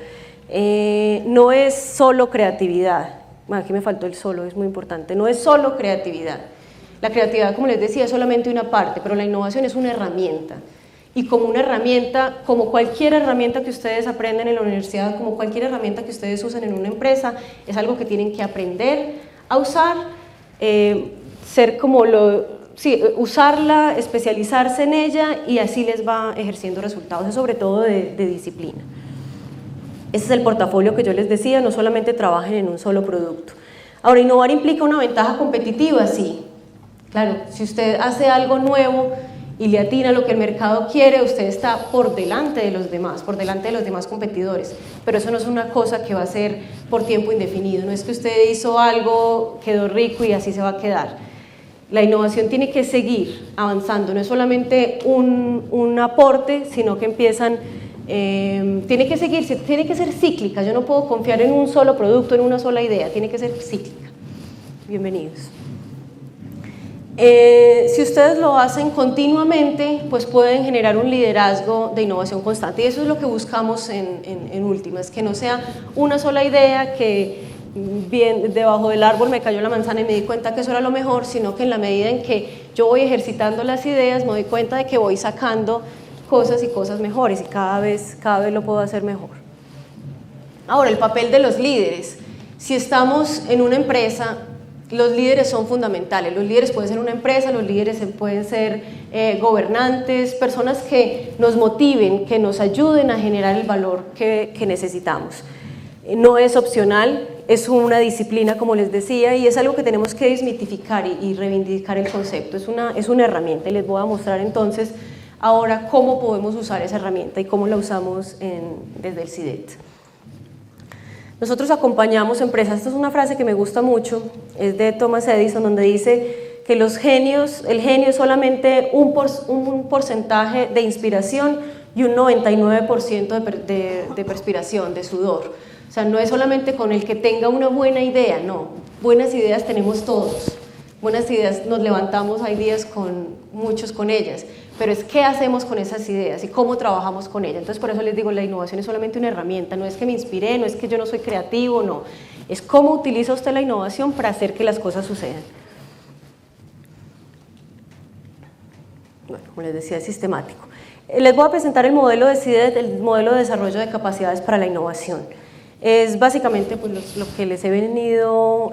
No es solo creatividad. Bueno, aquí me faltó el solo, es muy importante. No es solo creatividad. La creatividad, como les decía, es solamente una parte, pero la innovación es una herramienta. Y como una herramienta, como cualquier herramienta que ustedes aprenden en la universidad, como cualquier herramienta que ustedes usan en una empresa, es algo que tienen que aprender a usar, usarla, especializarse en ella y así les va ejerciendo resultados, es sobre todo de disciplina. Ese es el portafolio que yo les decía, no solamente trabajen en un solo producto. Ahora, innovar implica una ventaja competitiva, sí. Claro, si usted hace algo nuevo y le atina lo que el mercado quiere, usted está por delante de los demás, por delante de los demás competidores, pero eso no es una cosa que va a ser por tiempo indefinido, no es que usted hizo algo, quedó rico y así se va a quedar. La innovación tiene que seguir avanzando, no es solamente un aporte, sino que empiezan, tiene que seguir, tiene que ser cíclica. Yo no puedo confiar en un solo producto, en una sola idea, tiene que ser cíclica. Bienvenidos. Si ustedes lo hacen continuamente, pues pueden generar un liderazgo de innovación constante, y eso es lo que buscamos en últimas, que no sea una sola idea que bien debajo del árbol me cayó la manzana y me di cuenta que eso era lo mejor, sino que en la medida en que yo voy ejercitando las ideas me doy cuenta de que voy sacando cosas y cosas mejores, y cada vez lo puedo hacer mejor. Ahora, el papel de los líderes. Si estamos en una empresa, los líderes son fundamentales. Los líderes pueden ser una empresa, los líderes pueden ser gobernantes, personas que nos motiven, que nos ayuden a generar el valor que necesitamos. No es opcional, es una disciplina, como les decía, y es algo que tenemos que desmitificar y reivindicar el concepto. Es una herramienta, y les voy a mostrar entonces ahora cómo podemos usar esa herramienta y cómo la usamos desde el CIDET. Nosotros acompañamos empresas, esta es una frase que me gusta mucho, es de Thomas Edison, donde dice que el genio es solamente un porcentaje de inspiración y un 99% de perspiración, de sudor. O sea, no es solamente con el que tenga una buena idea, no, buenas ideas tenemos todos, buenas ideas nos levantamos, hay días muchos con ellas, pero es qué hacemos con esas ideas y cómo trabajamos con ellas. Entonces por eso les digo, la innovación es solamente una herramienta, no es que me inspiré, no es que yo no soy creativo, no, es cómo utiliza usted la innovación para hacer que las cosas sucedan. Bueno, como les decía, es sistemático. Les voy a presentar el modelo de CIDET, el modelo de desarrollo de capacidades para la innovación. Es básicamente pues, lo que les he venido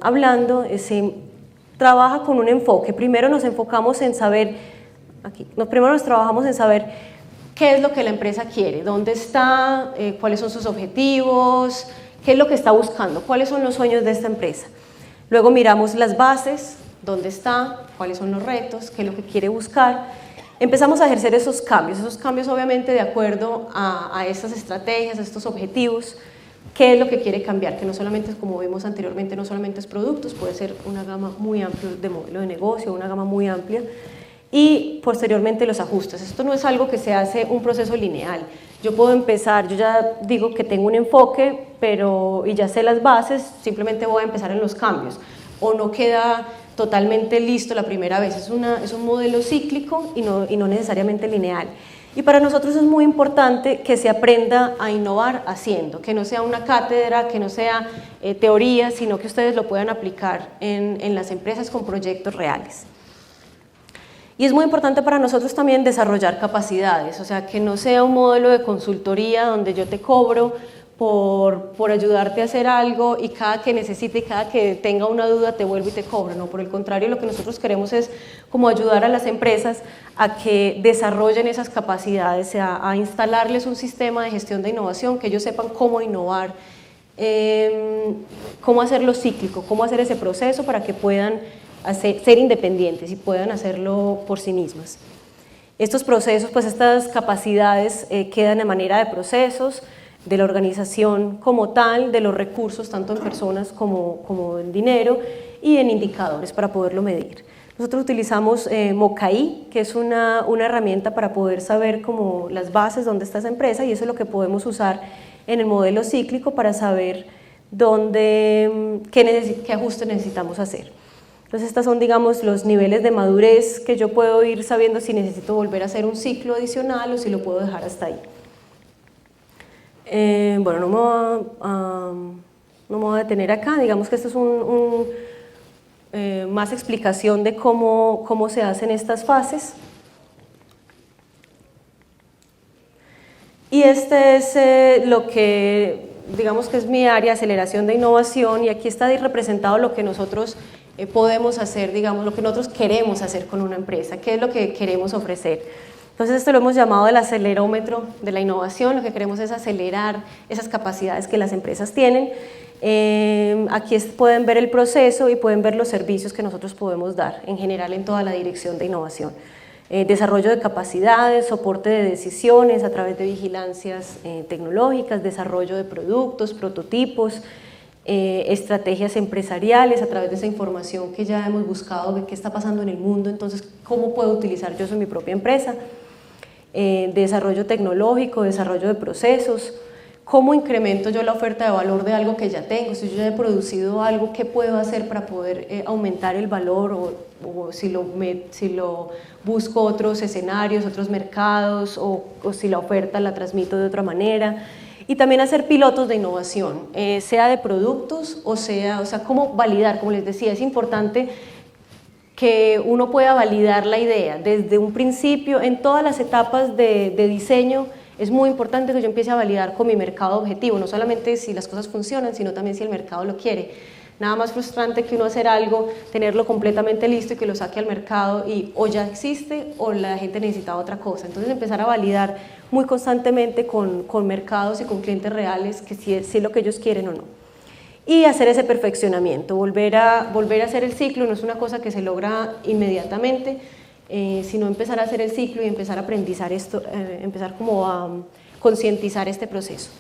hablando, se trabaja con un enfoque. Primero nos enfocamos en saber, primero nos trabajamos en saber qué es lo que la empresa quiere, dónde está, cuáles son sus objetivos, qué es lo que está buscando, cuáles son los sueños de esta empresa. Luego miramos las bases, dónde está, cuáles son los retos, qué es lo que quiere buscar. Empezamos a ejercer esos cambios obviamente de acuerdo a estas estrategias, a estos objetivos, qué es lo que quiere cambiar, que no solamente, como vimos anteriormente, no solamente es productos, puede ser una gama muy amplia de modelo de negocio, una gama muy amplia, y posteriormente los ajustes. Esto no es algo que se hace un proceso lineal. Yo puedo empezar, yo ya digo que tengo un enfoque, y ya sé las bases, simplemente voy a empezar en los cambios, o no queda totalmente listo la primera vez, es un modelo cíclico y no necesariamente lineal. Y para nosotros es muy importante que se aprenda a innovar haciendo, que no sea una cátedra, que no sea teoría, sino que ustedes lo puedan aplicar en las empresas con proyectos reales. Y es muy importante para nosotros también desarrollar capacidades, o sea, que no sea un modelo de consultoría donde yo te cobro por ayudarte a hacer algo y cada que necesite y cada que tenga una duda te vuelvo y te cobro. No, por el contrario, lo que nosotros queremos es como ayudar a las empresas a que desarrollen esas capacidades, a instalarles un sistema de gestión de innovación, que ellos sepan cómo innovar, cómo hacerlo cíclico, cómo hacer ese proceso para que puedan ser independientes y puedan hacerlo por sí mismas. Estos procesos, pues estas capacidades quedan de manera de procesos, de la organización como tal, de los recursos, tanto en personas como en dinero, y en indicadores para poderlo medir. Nosotros utilizamos Mokai, que es una herramienta para poder saber como las bases dónde está esa empresa, y eso es lo que podemos usar en el modelo cíclico para saber qué ajustes necesitamos hacer. Entonces estas son, digamos, los niveles de madurez que yo puedo ir sabiendo si necesito volver a hacer un ciclo adicional o si lo puedo dejar hasta ahí. Bueno, no me voy a detener acá, digamos que esto es más explicación de cómo se hacen estas fases. Y este es lo que, digamos que es mi área, aceleración de innovación, y aquí está representado lo que nosotros podemos hacer, digamos, lo que nosotros queremos hacer con una empresa, qué es lo que queremos ofrecer. Entonces esto lo hemos llamado el acelerómetro de la innovación. Lo que queremos es acelerar esas capacidades que las empresas tienen. Aquí pueden ver el proceso y pueden ver los servicios que nosotros podemos dar en general en toda la dirección de innovación. Desarrollo de capacidades, soporte de decisiones a través de vigilancias tecnológicas, desarrollo de productos, prototipos, estrategias empresariales a través de esa información que ya hemos buscado de qué está pasando en el mundo, entonces cómo puedo utilizar yo eso en mi propia empresa, desarrollo tecnológico, desarrollo de procesos, cómo incremento yo la oferta de valor de algo que ya tengo, si yo ya he producido algo, qué puedo hacer para poder aumentar el valor o si lo busco otros escenarios, otros mercados o si la oferta la transmito de otra manera. Y también hacer pilotos de innovación, sea de productos o sea, cómo validar, como les decía, es importante que uno pueda validar la idea desde un principio, en todas las etapas de diseño. Es muy importante que yo empiece a validar con mi mercado objetivo, no solamente si las cosas funcionan, sino también si el mercado lo quiere. Nada más frustrante que uno hacer algo, tenerlo completamente listo y que lo saque al mercado y o ya existe o la gente necesita otra cosa. Entonces empezar a validar muy constantemente con mercados y con clientes reales que si es lo que ellos quieren o no. Y hacer ese perfeccionamiento, volver a hacer el ciclo, no es una cosa que se logra inmediatamente, sino empezar a hacer el ciclo y empezar a aprendizar esto, empezar como a concientizar este proceso.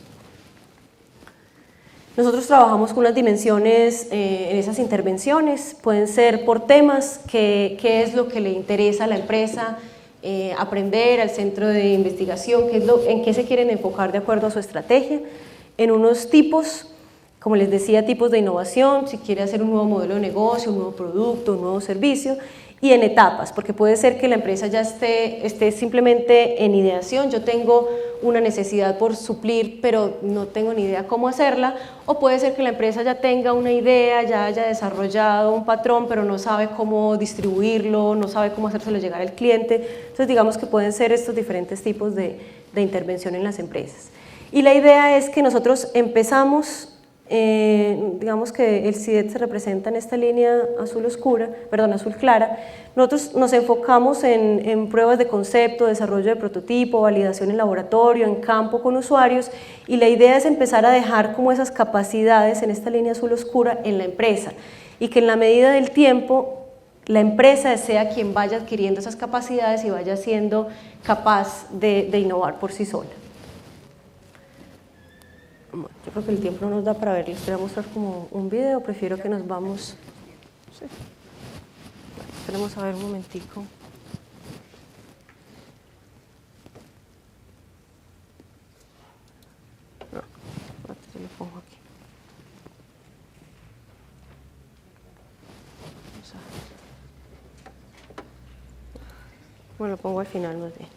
Nosotros trabajamos con unas dimensiones en esas intervenciones, pueden ser por temas, qué es lo que le interesa a la empresa, aprender al centro de investigación, en qué se quieren enfocar de acuerdo a su estrategia, en unos tipos, como les decía, tipos de innovación, si quiere hacer un nuevo modelo de negocio, un nuevo producto, un nuevo servicio, y en etapas, porque puede ser que la empresa ya esté simplemente en ideación, yo tengo una necesidad por suplir, pero no tengo ni idea cómo hacerla, o puede ser que la empresa ya tenga una idea, ya haya desarrollado un patrón, pero no sabe cómo distribuirlo, no sabe cómo hacérselo llegar al cliente. Entonces digamos que pueden ser estos diferentes tipos de intervención en las empresas. Y la idea es que nosotros empezamos, digamos que el CIDET se representa en esta línea azul clara. Nosotros nos enfocamos en pruebas de concepto, desarrollo de prototipo, validación en laboratorio, en campo con usuarios, y la idea es empezar a dejar como esas capacidades en esta línea azul oscura en la empresa, y que en la medida del tiempo la empresa sea quien vaya adquiriendo esas capacidades y vaya siendo capaz de innovar por sí sola. Bueno, yo creo que el tiempo no nos da para ver, les voy a mostrar como un video, prefiero que nos vamos. Sí. Bueno, esperemos a ver un momentico. No, yo lo pongo aquí. Vamos a ver. Bueno, lo pongo al final más bien.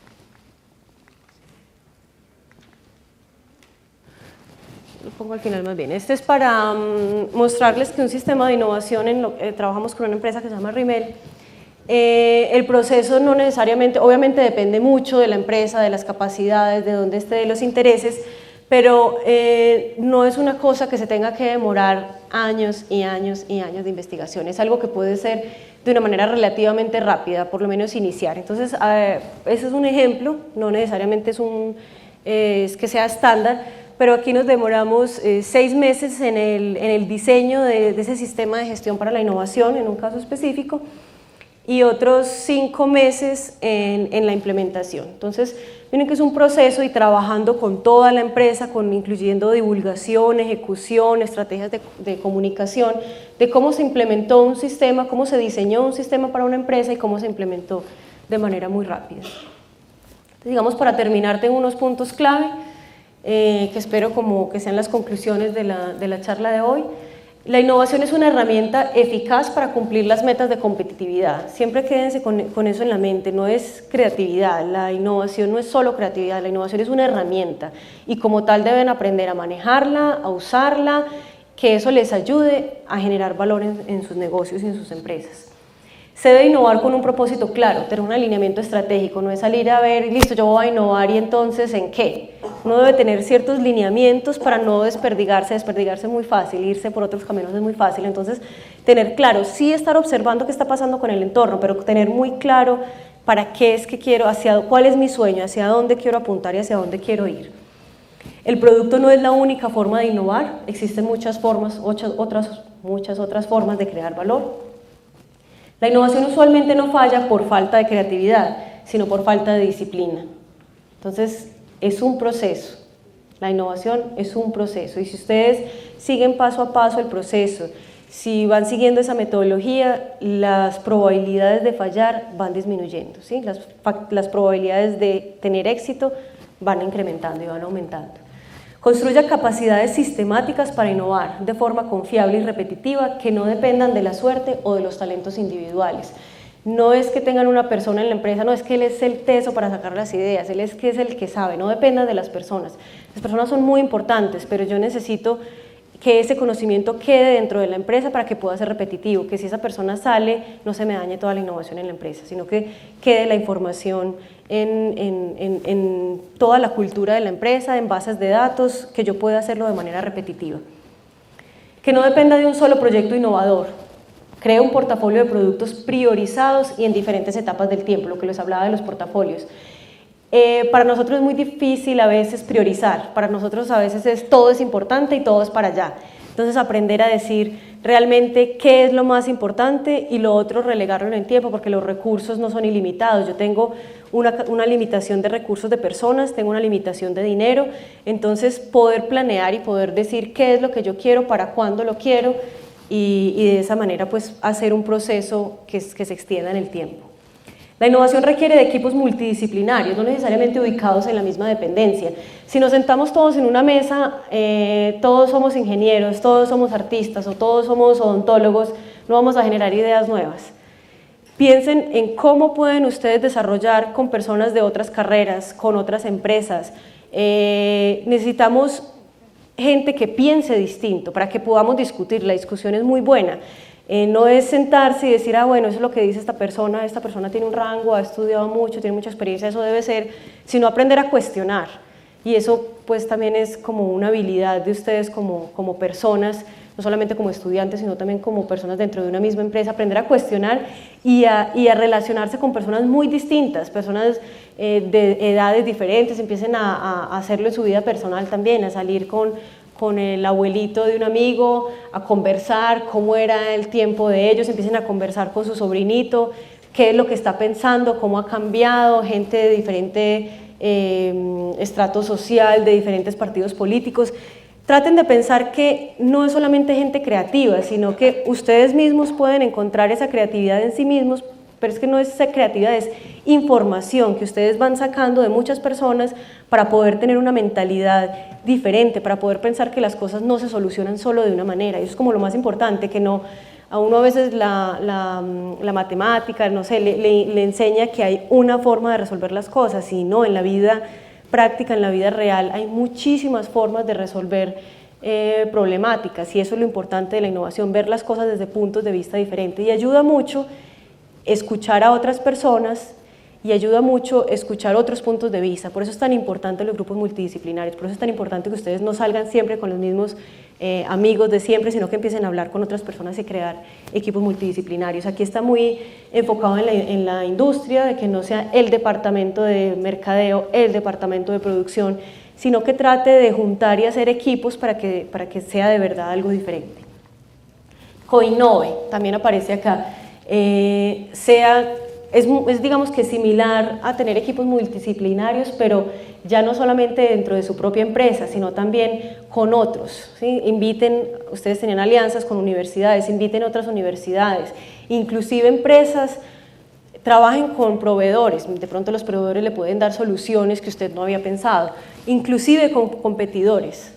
Lo pongo al final más bien. Este es para mostrarles que un sistema de innovación, trabajamos con una empresa que se llama Rimmel. El proceso no necesariamente, obviamente depende mucho de la empresa, de las capacidades, de dónde esté, de los intereses, pero no es una cosa que se tenga que demorar años y años y años de investigación. Es algo que puede ser de una manera relativamente rápida, por lo menos iniciar. Entonces, ese es un ejemplo, no necesariamente es que sea estándar, pero aquí nos demoramos 6 meses en el diseño de ese sistema de gestión para la innovación, en un caso específico, y otros 5 meses en la implementación. Entonces, miren que es un proceso y trabajando con toda la empresa, incluyendo divulgación, ejecución, estrategias de comunicación, de cómo se implementó un sistema, cómo se diseñó un sistema para una empresa y cómo se implementó de manera muy rápida. Entonces, digamos, para terminar, tengo unos puntos clave, que espero como que sean las conclusiones de la charla de hoy. La innovación es una herramienta eficaz para cumplir las metas de competitividad. Siempre quédense con eso en la mente, no es creatividad, la innovación no es solo creatividad, la innovación es una herramienta y como tal deben aprender a manejarla, a usarla, que eso les ayude a generar valor en sus negocios y en sus empresas. Se debe innovar con un propósito claro, tener un alineamiento estratégico, no es salir a ver, listo, yo voy a innovar y entonces ¿en qué? Uno debe tener ciertos lineamientos para no desperdigarse es muy fácil, irse por otros caminos es muy fácil, entonces tener claro, sí estar observando qué está pasando con el entorno, pero tener muy claro para qué es que quiero, cuál es mi sueño, hacia dónde quiero apuntar y hacia dónde quiero ir. El producto no es la única forma de innovar, existen muchas otras formas de crear valor. La innovación usualmente no falla por falta de creatividad, sino por falta de disciplina. Entonces, es un proceso. La innovación es un proceso, y si ustedes siguen paso a paso el proceso, si van siguiendo esa metodología, las probabilidades de fallar van disminuyendo, ¿sí? Las probabilidades de tener éxito van incrementando y van aumentando. Construya capacidades sistemáticas para innovar de forma confiable y repetitiva que no dependan de la suerte o de los talentos individuales. No es que tengan una persona en la empresa, no es que él es el teso para sacar las ideas, él es que es el que sabe, no dependa de las personas. Las personas son muy importantes, pero yo necesito que ese conocimiento quede dentro de la empresa para que pueda ser repetitivo, que si esa persona sale no se me dañe toda la innovación en la empresa, sino que quede la información en toda la cultura de la empresa, en bases de datos, que yo pueda hacerlo de manera repetitiva. Que no dependa de un solo proyecto innovador. Crea un portafolio de productos priorizados y en diferentes etapas del tiempo, lo que les hablaba de los portafolios. Para nosotros es muy difícil a veces priorizar, para nosotros a veces todo es importante y todo es para allá. Entonces aprender a decir realmente qué es lo más importante y lo otro relegarlo en el tiempo, porque los recursos no son ilimitados. Yo tengo una limitación de recursos de personas, tengo una limitación de dinero, entonces poder planear y poder decir qué es lo que yo quiero, para cuándo lo quiero, y de esa manera pues hacer un proceso que se extienda en el tiempo. La innovación requiere de equipos multidisciplinarios, no necesariamente ubicados en la misma dependencia. Si nos sentamos todos en una mesa, todos somos ingenieros, todos somos artistas o todos somos odontólogos, no vamos a generar ideas nuevas. Piensen en cómo pueden ustedes desarrollar con personas de otras carreras, con otras empresas. Necesitamos gente que piense distinto para que podamos discutir. La discusión es muy buena. No es sentarse y decir, bueno, eso es lo que dice esta persona tiene un rango, ha estudiado mucho, tiene mucha experiencia, eso debe ser, sino aprender a cuestionar. Y eso pues también es como una habilidad de ustedes como personas, no solamente como estudiantes, sino también como personas dentro de una misma empresa, aprender a cuestionar y a relacionarse con personas muy distintas, personas de edades diferentes, empiecen a hacerlo en su vida personal también, a salir con el abuelito de un amigo, a conversar cómo era el tiempo de ellos, empiecen a conversar con su sobrinito, qué es lo que está pensando, cómo ha cambiado, gente de diferente estrato social, de diferentes partidos políticos. Traten de pensar que no es solamente gente creativa, sino que ustedes mismos pueden encontrar esa creatividad en sí mismos, pero es que no es creatividad, es información que ustedes van sacando de muchas personas para poder tener una mentalidad diferente, para poder pensar que las cosas no se solucionan solo de una manera. Y eso es como lo más importante, que no, a uno a veces la matemática, no sé, le enseña que hay una forma de resolver las cosas, y no, en la vida práctica, en la vida real, hay muchísimas formas de resolver problemáticas, y eso es lo importante de la innovación, ver las cosas desde puntos de vista diferentes, y ayuda mucho escuchar a otras personas y ayuda mucho escuchar otros puntos de vista. Por eso es tan importante los grupos multidisciplinarios, por eso es tan importante que ustedes no salgan siempre con los mismos amigos de siempre, sino que empiecen a hablar con otras personas y crear equipos multidisciplinarios. Aquí está muy enfocado en la industria, de que no sea el departamento de mercadeo, el departamento de producción, sino que trate de juntar y hacer equipos para que sea de verdad algo diferente. Coinnove, también aparece acá. Es digamos que similar a tener equipos multidisciplinarios, pero ya no solamente dentro de su propia empresa, sino también con otros, ¿sí? Ustedes tenían alianzas con universidades, inviten otras universidades, inclusive empresas, trabajen con proveedores, de pronto los proveedores le pueden dar soluciones que usted no había pensado, inclusive con competidores.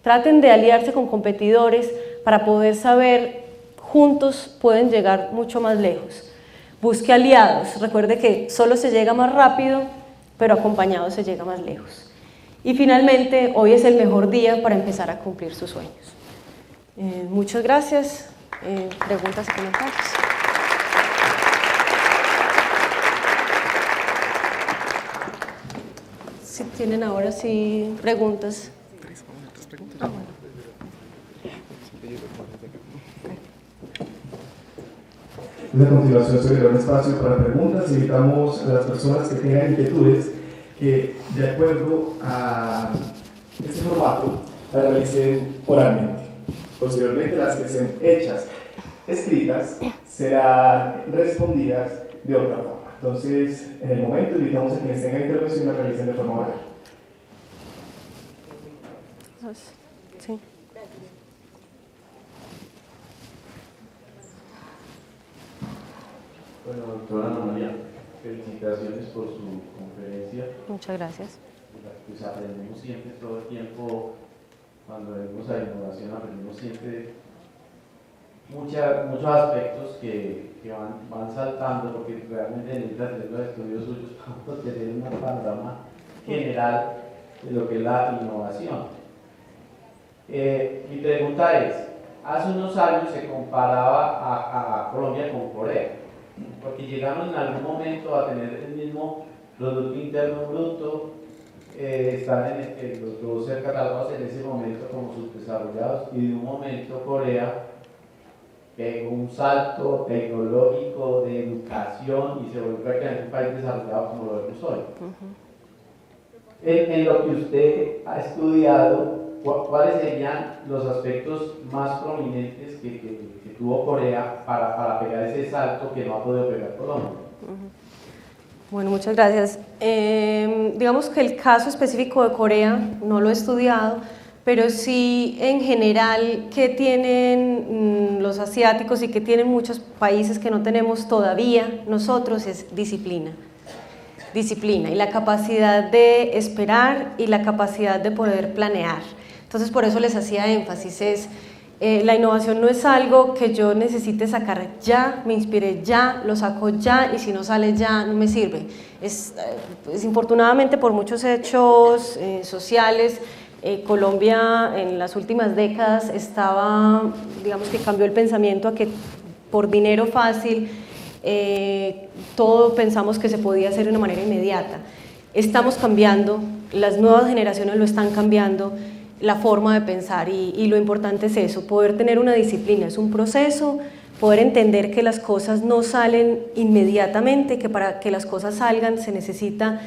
Traten de aliarse con competidores para poder saber, juntos pueden llegar mucho más lejos. Busque aliados, recuerde que solo se llega más rápido, pero acompañado se llega más lejos. Y finalmente, hoy es el mejor día para empezar a cumplir sus sueños. Muchas gracias. Preguntas y comentarios. Si tienen ahora sí preguntas. A continuación se abrirá un espacio para preguntas. Invitamos a las personas que tengan inquietudes que, de acuerdo a este formato, las realicen oralmente. Posteriormente, las que sean hechas escritas serán respondidas de otra forma. Entonces, en el momento, invitamos a quienes tengan intervención la realicen de forma oral. Sí. Bueno, doctora Ana María, felicitaciones por su conferencia. Muchas gracias. Pues aprendemos siempre, todo el tiempo, cuando venimos a la innovación, aprendemos siempre muchos aspectos que van saltando, porque realmente necesita tener los estudios suyos para tener un panorama general de lo que es la innovación. Mi pregunta es, hace unos años se comparaba a Colombia con Corea, porque llegamos en algún momento a tener el mismo Producto Interno Bruto, están los dos ser catalogados en ese momento como subdesarrollados, y de un momento Corea pegó un salto tecnológico de educación y se volvió prácticamente un país desarrollado como lo vemos hoy. En lo que usted ha estudiado, ¿cuáles serían los aspectos más prominentes que tuvo Corea para pegar ese salto que no ha podido pegar Colombia? Bueno, muchas gracias. Digamos que el caso específico de Corea no lo he estudiado, pero sí en general que tienen los asiáticos y que tienen muchos países que no tenemos todavía nosotros es disciplina. Disciplina y la capacidad de esperar y la capacidad de poder planear. Entonces por eso les hacía énfasis, la innovación no es algo que yo necesite sacar ya, me inspiré ya, lo saco ya y si no sale ya no me sirve. Infortunadamente por muchos hechos sociales, Colombia en las últimas décadas estaba, digamos que cambió el pensamiento a que por dinero fácil todo pensamos que se podía hacer de una manera inmediata. Estamos cambiando, las nuevas generaciones lo están cambiando, la forma de pensar y lo importante es eso, poder tener una disciplina, es un proceso, poder entender que las cosas no salen inmediatamente, que para que las cosas salgan se necesita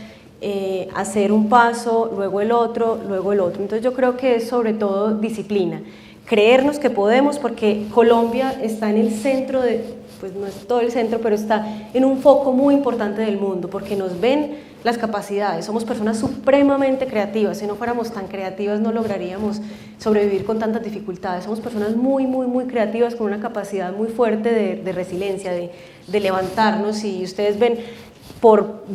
hacer un paso, luego el otro, luego el otro. Entonces yo creo que es sobre todo disciplina, creernos que podemos porque Colombia está en el centro pues no es todo el centro, pero está en un foco muy importante del mundo porque nos ven las capacidades, somos personas supremamente creativas, si no fuéramos tan creativas no lograríamos sobrevivir con tantas dificultades, somos personas muy creativas con una capacidad muy fuerte de resiliencia, de levantarnos y ustedes ven,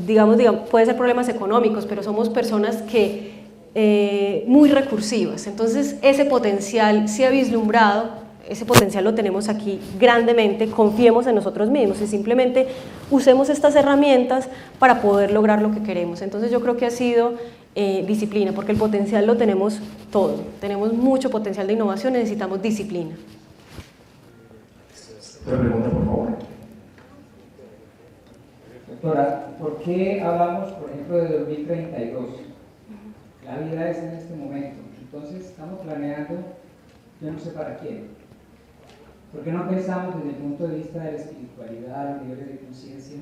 digamos, puede ser problemas económicos, pero somos personas que muy recursivas, entonces ese potencial se ha vislumbrado. Ese potencial lo tenemos aquí grandemente, confiemos en nosotros mismos y simplemente usemos estas herramientas para poder lograr lo que queremos. Entonces yo creo que ha sido disciplina, porque el potencial lo tenemos todo, tenemos mucho potencial de innovación, necesitamos disciplina. Otra pregunta, por favor. Doctora, ¿por qué hablamos, por ejemplo, de 2032? La vida es en este momento, entonces estamos planeando, yo no sé para quién. ¿Por qué no pensamos desde el punto de vista de la espiritualidad, los niveles de conciencia,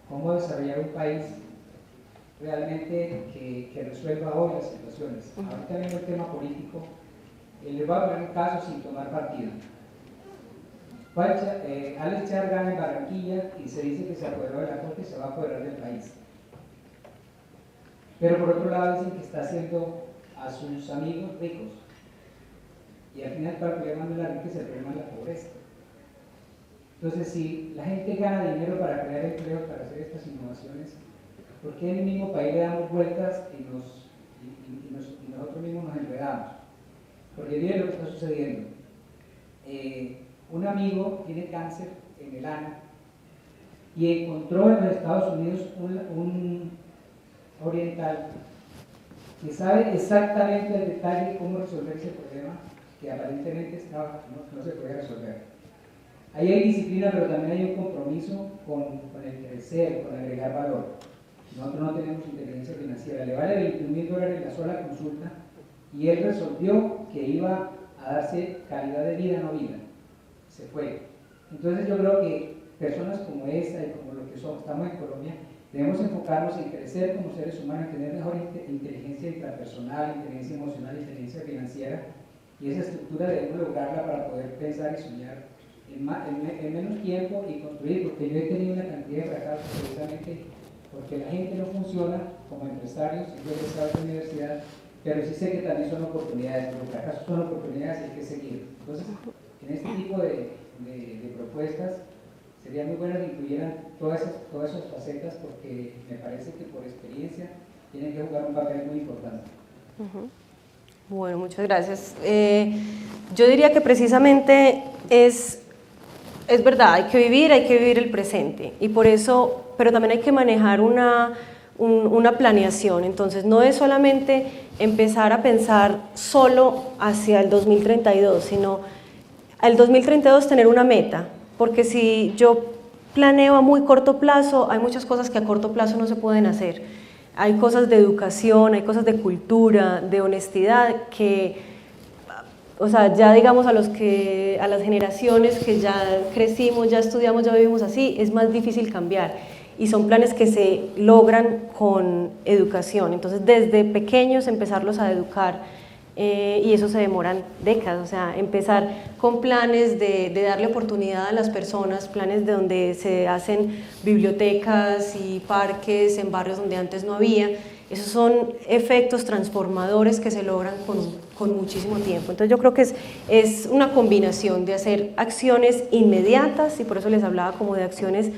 cómo desarrollar un país realmente que resuelva hoy las situaciones? Ahorita viendo el tema político, les voy a poner un caso sin tomar partido. Alex Char gana en Barranquilla y se dice que se apoderó de la corte y se va a apoderar del país. Pero por otro lado dicen que está haciendo a sus amigos ricos. Y al final el problema no es la riqueza, el problema es la pobreza. Entonces, si la gente gana dinero para crear empleo, para hacer estas innovaciones, ¿por qué en el mismo país le damos vueltas y nosotros mismos nos enredamos? Porque miren lo que está sucediendo. Un amigo tiene cáncer en el ano y encontró en los Estados Unidos un oriental que sabe exactamente el detalle de cómo resolver ese problema que aparentemente no se podía resolver. Ahí hay disciplina, pero también hay un compromiso con el crecer, con agregar valor. Nosotros no tenemos inteligencia financiera, le vale $21,000 la sola consulta y él resolvió que iba a darse calidad de vida, no vida. Se fue. Entonces yo creo que personas como esta y como lo que somos, estamos en Colombia, debemos enfocarnos en crecer como seres humanos, en tener mejor inteligencia intrapersonal, inteligencia emocional, inteligencia financiera, y esa estructura debemos lograrla para poder pensar y soñar en menos tiempo y construir, porque yo he tenido una cantidad de fracasos precisamente porque la gente no funciona como empresarios, yo he estado en la universidad, pero sí sé que también son oportunidades, los fracasos son oportunidades y hay que seguir. Entonces, en este tipo de propuestas, sería muy bueno que incluyeran todas esas facetas porque me parece que por experiencia tienen que jugar un papel muy importante. Bueno, muchas gracias. Yo diría que precisamente es verdad, hay que vivir el presente y por eso, pero también hay que manejar una planeación. Entonces no es solamente empezar a pensar solo hacia el 2032, sino al 2032 tener una meta, porque si yo planeo a muy corto plazo, hay muchas cosas que a corto plazo no se pueden hacer. Hay cosas de educación, hay cosas de cultura, de honestidad que, o sea, ya digamos a las generaciones que ya crecimos, ya estudiamos, ya vivimos así, es más difícil cambiar. Y son planes que se logran con educación. Entonces, desde pequeños empezarlos a educar y eso se demoran décadas. O sea, empezar con planes de darle oportunidad a las personas, planes de donde se hacen bibliotecas y parques en barrios donde antes no había. Esos son efectos transformadores que se logran con muchísimo tiempo. Entonces yo creo que es una combinación de hacer acciones inmediatas y por eso les hablaba como de acciones,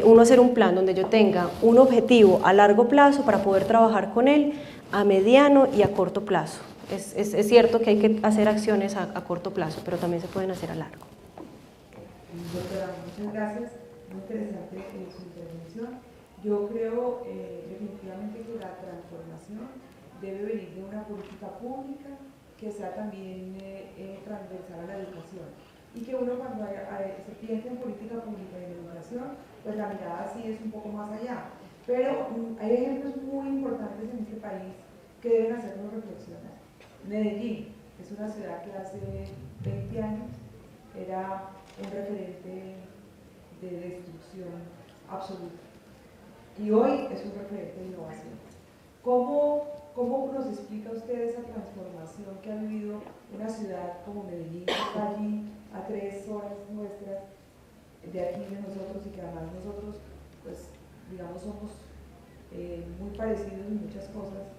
uno hacer un plan donde yo tenga un objetivo a largo plazo para poder trabajar con él a mediano y a corto plazo. Es cierto que hay que hacer acciones a corto plazo, pero también se pueden hacer a largo. Doctora, muchas gracias. Muy interesante su intervención. Yo creo definitivamente que la transformación debe venir de una política pública que sea también transversal a la educación y que uno cuando se piensa en política pública y en educación, pues la mirada sí es un poco más allá. Pero hay ejemplos muy importantes en este país que deben hacernos reflexionar. Medellín es una ciudad que hace 20 años era un referente de destrucción absoluta y hoy es un referente de innovación. ¿Cómo nos explica usted esa transformación que ha vivido una ciudad como Medellín, que está allí a 3 horas nuestras de aquí de nosotros y que además nosotros, pues digamos, somos muy parecidos en muchas cosas?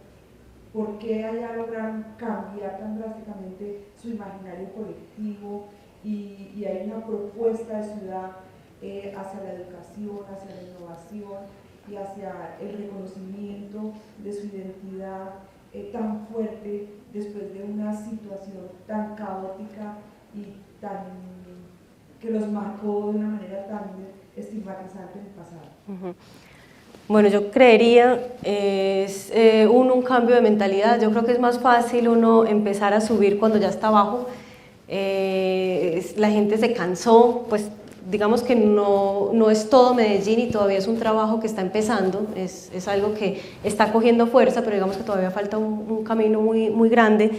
¿Por qué allá lograron cambiar tan drásticamente su imaginario colectivo y hay una propuesta de ciudad hacia la educación, hacia la innovación y hacia el reconocimiento de su identidad tan fuerte después de una situación tan caótica y que los marcó de una manera tan estigmatizante en el pasado? Bueno, yo creería es un cambio de mentalidad. Yo creo que es más fácil uno empezar a subir cuando ya está abajo. La gente se cansó, pues digamos que no es todo Medellín y todavía es un trabajo que está empezando, es algo que está cogiendo fuerza, pero digamos que todavía falta un camino muy grande.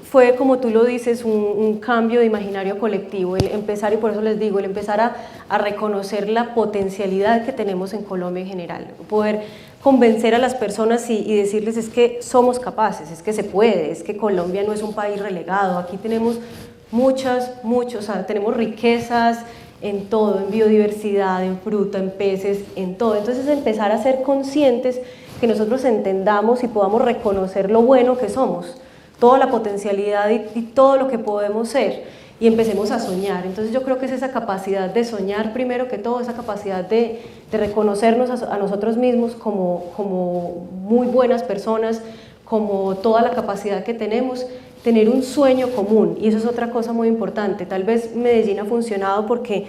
Fue, como tú lo dices, un cambio de imaginario colectivo, el empezar, y por eso les digo, el empezar a reconocer la potencialidad que tenemos en Colombia en general, poder convencer a las personas y decirles es que somos capaces, es que se puede, es que Colombia no es un país relegado, aquí tenemos muchos, o sea, tenemos riquezas en todo, en biodiversidad, en fruta, en peces, en todo. Entonces empezar a ser conscientes, que nosotros entendamos y podamos reconocer lo bueno que somos, toda la potencialidad y todo lo que podemos ser, y empecemos a soñar. Entonces yo creo que es esa capacidad de soñar primero que todo, esa capacidad de reconocernos a nosotros mismos como muy buenas personas, como toda la capacidad que tenemos, tener un sueño común, y eso es otra cosa muy importante. Tal vez Medellín ha funcionado porque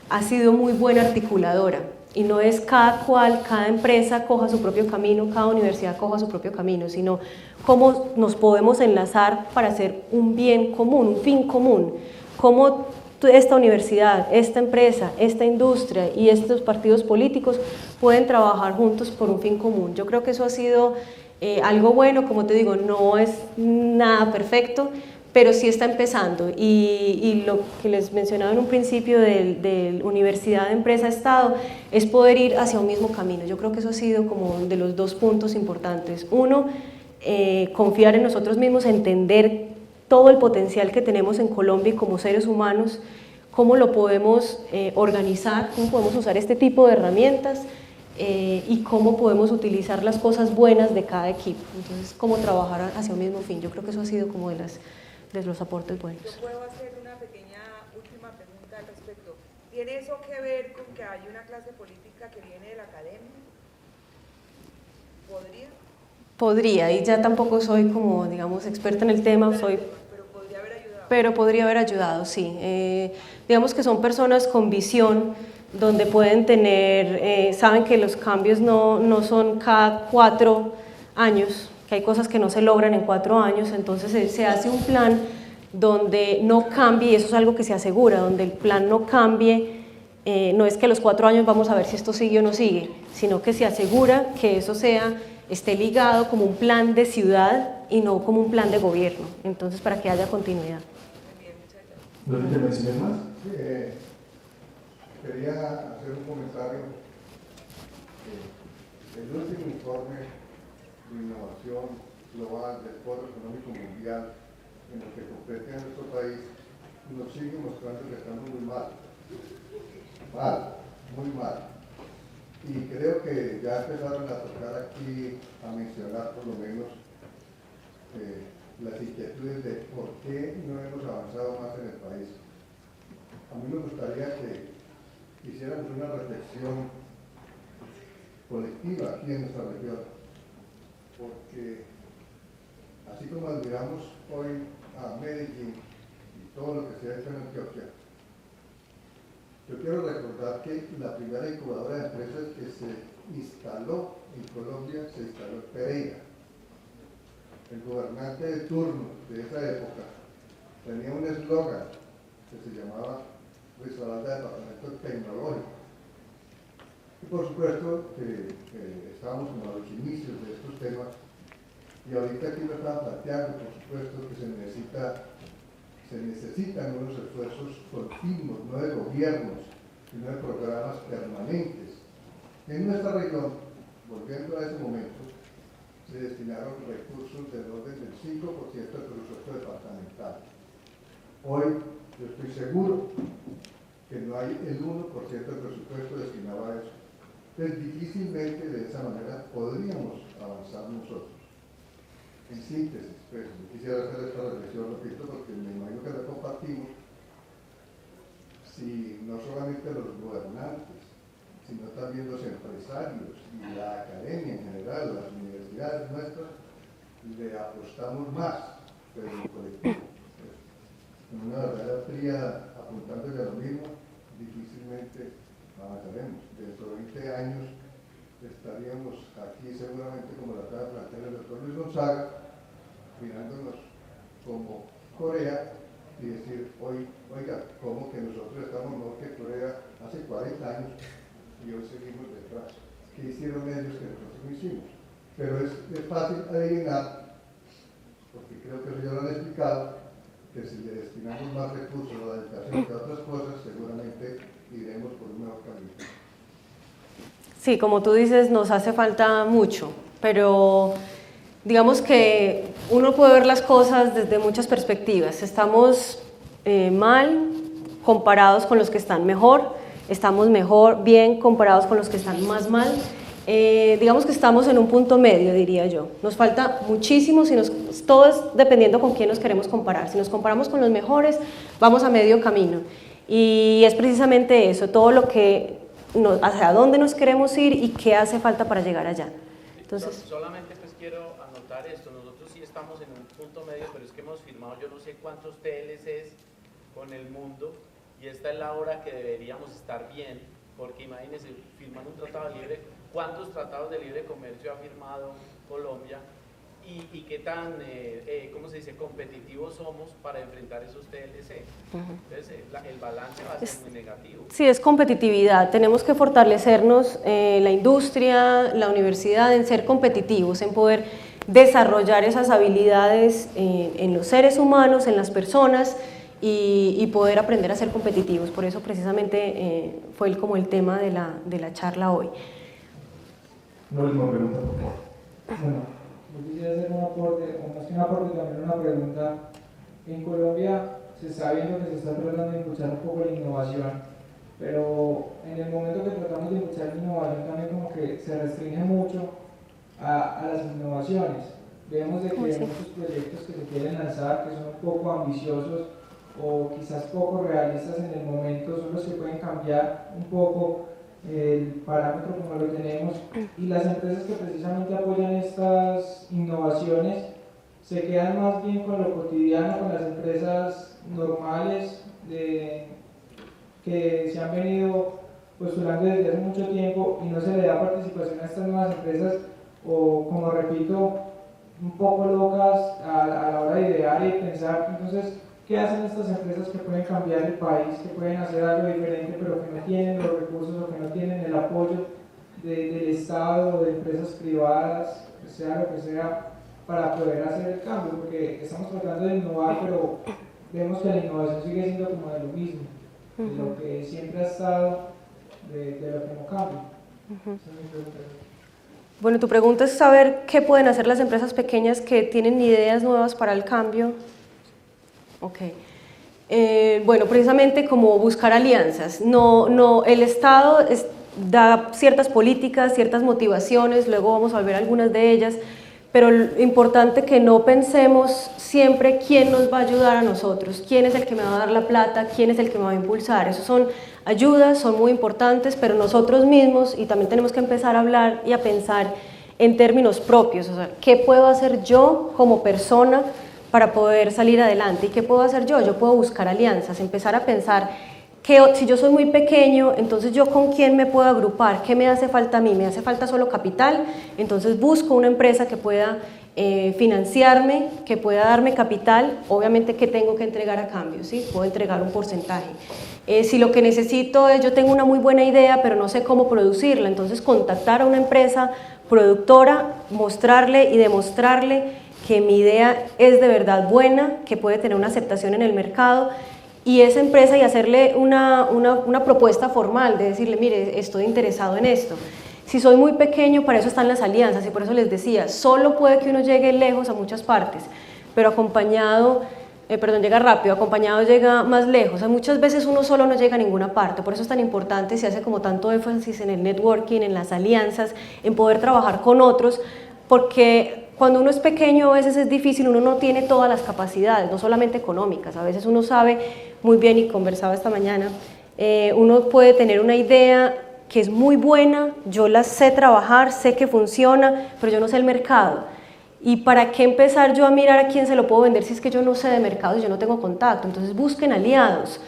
ha sido muy buena articuladora, y no es cada empresa coja su propio camino, cada universidad coja su propio camino, sino cómo nos podemos enlazar para hacer un bien común, un fin común, cómo esta universidad, esta empresa, esta industria y estos partidos políticos pueden trabajar juntos por un fin común. Yo creo que eso ha sido algo bueno, como te digo, no es nada perfecto, pero sí está empezando, y lo que les mencionaba en un principio de universidad, empresa, Estado, es poder ir hacia un mismo camino. Yo creo que eso ha sido como de los dos puntos importantes. Uno, confiar en nosotros mismos, entender todo el potencial que tenemos en Colombia y como seres humanos, cómo lo podemos organizar, cómo podemos usar este tipo de herramientas, y cómo podemos utilizar las cosas buenas de cada equipo. Entonces, cómo trabajar hacia un mismo fin. Yo creo que eso ha sido como de los aportes buenos. Yo puedo hacer una pequeña última pregunta al respecto. ¿Tiene eso que ver con que hay una clase política que viene de la academia? ¿Podría? Podría, y ya tampoco soy como, digamos, experta en el tema, Pero podría haber ayudado. Pero podría haber ayudado, sí. Digamos que son personas con visión, donde pueden tener, saben que los cambios no son cada 4 años, que hay cosas que no se logran en 4 años, entonces se hace un plan donde no cambie, y eso es algo que se asegura, donde el plan no cambie, no es que a los 4 años vamos a ver si esto sigue o no sigue, sino que se asegura que eso esté ligado como un plan de ciudad y no como un plan de gobierno, entonces para que haya continuidad. ¿No te mencionas más? Quería hacer un comentario. El último informe de innovación global del Foro Económico Mundial, en lo que compete a nuestro país, nos sigue mostrando que estamos muy mal. Muy mal. Y creo que ya empezaron a tocar aquí, a mencionar por lo menos las inquietudes de por qué no hemos avanzado más en el país. A mí me gustaría que hiciéramos una reflexión colectiva aquí en nuestra región, porque así como admiramos hoy a Medellín y todo lo que se ha hecho en Antioquia, yo quiero recordar que la primera incubadora de empresas que se instaló en Colombia se instaló en Pereira. El gobernante de turno de esa época tenía un eslogan que se llamaba Risaralda Departamento Tecnológico. Y por supuesto que estábamos como a los inicios de estos temas, y ahorita aquí lo estaba planteando, por supuesto que se necesitan unos esfuerzos continuos, no de gobiernos, sino de programas permanentes. En nuestra región, volviendo a ese momento, se destinaron recursos del orden del 5% del presupuesto departamental. Hoy yo estoy seguro que no hay el 1% del presupuesto destinado a eso. Entonces difícilmente de esa manera podríamos avanzar nosotros. En síntesis, pues, yo quisiera hacer esta reflexión, repito, porque me imagino que la compartimos. Si no solamente los gobernantes, sino también los empresarios y la academia en general, las universidades nuestras, le apostamos más, pero en colectivo. En una verdadera tríada apuntándole a lo mismo, difícilmente avanzaremos. Dentro de 20 años estaríamos aquí seguramente como la acaba de plantear el doctor Luis Gonzaga, mirándonos como Corea y decir, oiga, ¿cómo que nosotros estamos mejor que Corea hace 40 años y hoy seguimos detrás? ¿Qué hicieron ellos que nosotros no hicimos? Pero es fácil adivinar, porque creo que eso ya lo han explicado, que si le destinamos más recursos a la educación que a otras cosas, seguramente iremos por un mejor camino. Sí, como tú dices, nos hace falta mucho, pero digamos que uno puede ver las cosas desde muchas perspectivas. Estamos mal comparados con los que están mejor, estamos bien comparados con los que están más mal. Digamos que estamos en un punto medio, diría yo. Nos falta muchísimo, todo es dependiendo con quién nos queremos comparar. Si nos comparamos con los mejores, vamos a medio camino. Y es precisamente eso, todo lo que hacia dónde nos queremos ir y qué hace falta para llegar allá. Entonces, solamente pues quiero anotar esto, nosotros sí estamos en un punto medio, pero es que hemos firmado yo no sé cuántos TLCs con el mundo, y esta es la hora que deberíamos estar bien, porque imagínense, firman un tratado de libre, ¿cuántos tratados de libre comercio ha firmado Colombia? Y qué tan, ¿cómo se dice?, competitivos somos para enfrentar esos TLC. Entonces, el balance va a ser muy negativo. Sí, es competitividad. Tenemos que fortalecernos la industria, la universidad, en ser competitivos, en poder desarrollar esas habilidades en los seres humanos, en las personas, y poder aprender a ser competitivos. Por eso precisamente fue como el tema de la charla hoy. Una última pregunta, por favor. Bueno, yo quisiera hacer un aporte, o más que un aporte, también una pregunta. En Colombia se está viendo que se está tratando de impulsar un poco la innovación, pero en el momento que tratamos de impulsar la innovación también como que se restringe mucho a las innovaciones. Vemos de que hay muchos proyectos que se quieren lanzar que son un poco ambiciosos o quizás poco realistas en el momento, son los que pueden cambiar un poco el parámetro como lo tenemos, y las empresas que precisamente apoyan estas innovaciones se quedan más bien con lo cotidiano, con las empresas normales que se han venido postulando desde hace mucho tiempo, y no se le da participación a estas nuevas empresas, o como repito, un poco locas a la hora de idear y pensar. Entonces, ¿qué hacen estas empresas que pueden cambiar el país, que pueden hacer algo diferente, pero que no tienen los recursos o que no tienen el apoyo del Estado o de empresas privadas, sea lo que sea, para poder hacer el cambio? Porque estamos tratando de innovar, pero vemos que la innovación sigue siendo como de lo mismo, de lo que siempre ha estado, de lo que no cambia. Esa es mi pregunta. Bueno, tu pregunta es saber qué pueden hacer las empresas pequeñas que tienen ideas nuevas para el cambio. Ok. Bueno, precisamente como buscar alianzas. El Estado da ciertas políticas, ciertas motivaciones, luego vamos a ver algunas de ellas, pero lo importante que no pensemos siempre quién nos va a ayudar a nosotros, quién es el que me va a dar la plata, quién es el que me va a impulsar. Esas son ayudas, son muy importantes, pero nosotros mismos, y también tenemos que empezar a hablar y a pensar en términos propios, o sea, ¿qué puedo hacer yo como persona para poder salir adelante? ¿Y qué puedo hacer yo? Yo puedo buscar alianzas, empezar a pensar que si yo soy muy pequeño, entonces yo con quién me puedo agrupar, qué me hace falta a mí, me hace falta solo capital, entonces busco una empresa que pueda financiarme, que pueda darme capital, obviamente que tengo que entregar a cambio, ¿sí? Puedo entregar un porcentaje. Si lo que necesito es, yo tengo una muy buena idea, pero no sé cómo producirla, entonces contactar a una empresa productora, mostrarle y demostrarle que mi idea es de verdad buena, que puede tener una aceptación en el mercado, y esa empresa, y hacerle una propuesta formal de decirle, mire, estoy interesado en esto. Si soy muy pequeño, para eso están las alianzas, y por eso les decía, solo puede que uno llegue lejos a muchas partes, pero acompañado, llega rápido, acompañado llega más lejos. Muchas veces uno solo no llega a ninguna parte, por eso es tan importante, se hace como tanto énfasis en el networking, en las alianzas, en poder trabajar con otros, porque cuando uno es pequeño a veces es difícil, uno no tiene todas las capacidades, no solamente económicas, a veces uno sabe muy bien, y conversaba esta mañana, uno puede tener una idea que es muy buena, yo la sé trabajar, sé que funciona, pero yo no sé el mercado. ¿Y para qué empezar yo a mirar a quién se lo puedo vender si es que yo no sé de mercado y yo no tengo contacto? Entonces busquen aliados,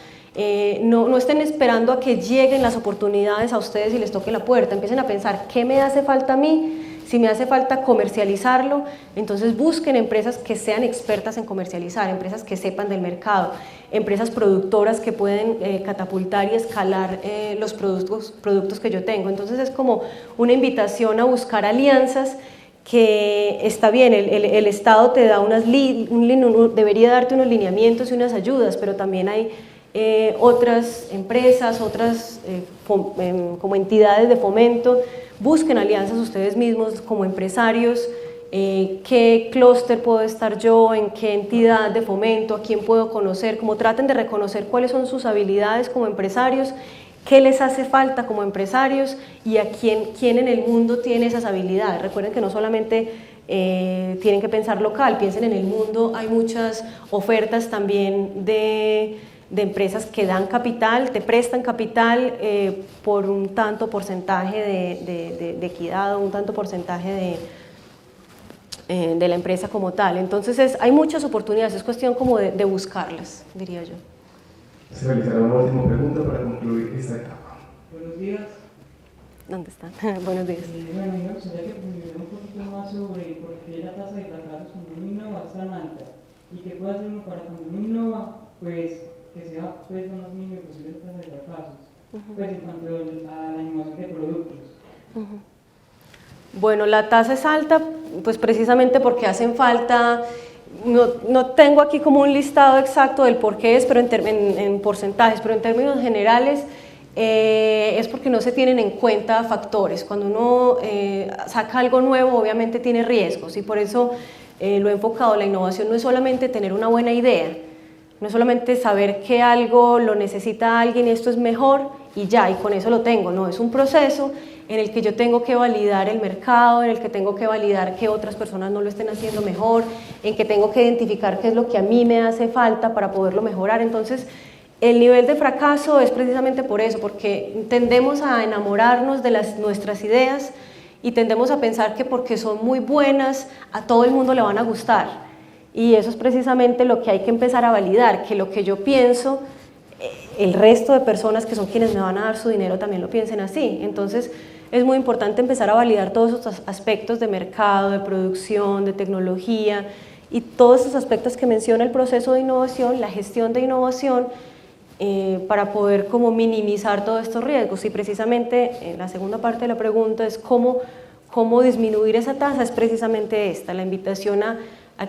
no estén esperando a que lleguen las oportunidades a ustedes y les toque la puerta, empiecen a pensar qué me hace falta a mí. Si me hace falta comercializarlo, entonces busquen empresas que sean expertas en comercializar, empresas que sepan del mercado, empresas productoras que pueden catapultar y escalar los productos que yo tengo. Entonces es como una invitación a buscar alianzas, que está bien, el Estado te da debería darte unos lineamientos y unas ayudas, pero también hay otras empresas, otras como entidades de fomento. Busquen alianzas ustedes mismos como empresarios, qué clúster puedo estar yo, en qué entidad de fomento, a quién puedo conocer, como traten de reconocer cuáles son sus habilidades como empresarios, qué les hace falta como empresarios y a quién en el mundo tiene esas habilidades. Recuerden que no solamente tienen que pensar local, piensen en el mundo, hay muchas ofertas también de empresas que dan capital, te prestan capital por un tanto porcentaje de equidad o un tanto porcentaje de la empresa como tal. Entonces hay muchas oportunidades, es cuestión como de buscarlas, diría yo. Se realizará una última pregunta para concluir esta etapa. Buenos días. ¿Dónde están? Buenos días. Bueno, me gustaría que me diera un poquito más sobre por qué la tasa de fracasos cuando uno innova es tan alta y qué puede hacer uno para cuando uno innova, pues que sea pues lo más mínimo posible la tasa de fracasos, pues en cuanto a la innovación de productos. Bueno, la tasa es alta pues precisamente porque hacen falta, no tengo aquí como un listado exacto del por qué es, pero en porcentajes, pero en términos generales es porque no se tienen en cuenta factores. Cuando uno saca algo nuevo, obviamente tiene riesgos, y por eso lo he enfocado. La innovación no es solamente tener una buena idea, no es solamente saber que algo lo necesita alguien y esto es mejor y ya, y con eso lo tengo. No, es un proceso en el que yo tengo que validar el mercado, en el que tengo que validar que otras personas no lo estén haciendo mejor, en que tengo que identificar qué es lo que a mí me hace falta para poderlo mejorar. Entonces, el nivel de fracaso es precisamente por eso, porque tendemos a enamorarnos de nuestras ideas y tendemos a pensar que porque son muy buenas a todo el mundo le van a gustar. Y eso es precisamente lo que hay que empezar a validar, que lo que yo pienso, el resto de personas que son quienes me van a dar su dinero también lo piensen así. Entonces es muy importante empezar a validar todos esos aspectos de mercado, de producción, de tecnología y todos esos aspectos que menciona el proceso de innovación, la gestión de innovación, para poder como minimizar todos estos riesgos. Y precisamente la segunda parte de la pregunta es cómo disminuir esa tasa, es precisamente esta, la invitación a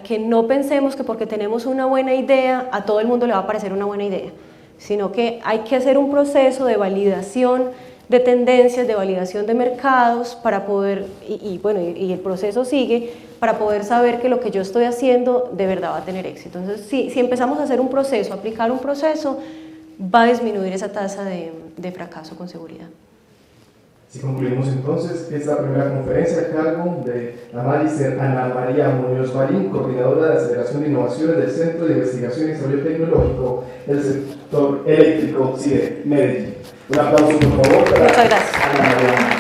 que no pensemos que porque tenemos una buena idea a todo el mundo le va a parecer una buena idea, sino que hay que hacer un proceso de validación de tendencias, de validación de mercados para poder, y el proceso sigue para poder saber que lo que yo estoy haciendo de verdad va a tener éxito. Entonces, si empezamos a hacer un proceso, a aplicar un proceso, va a disminuir esa tasa de fracaso con seguridad. Si concluimos entonces, es la primera conferencia a cargo de la Magister Ana María Muñoz Marín, coordinadora de aceleración de innovaciones del Centro de Investigación y Desarrollo Tecnológico del Sector Eléctrico CIDE Medellín. Un aplauso, por favor, para Muchas gracias. Ana María.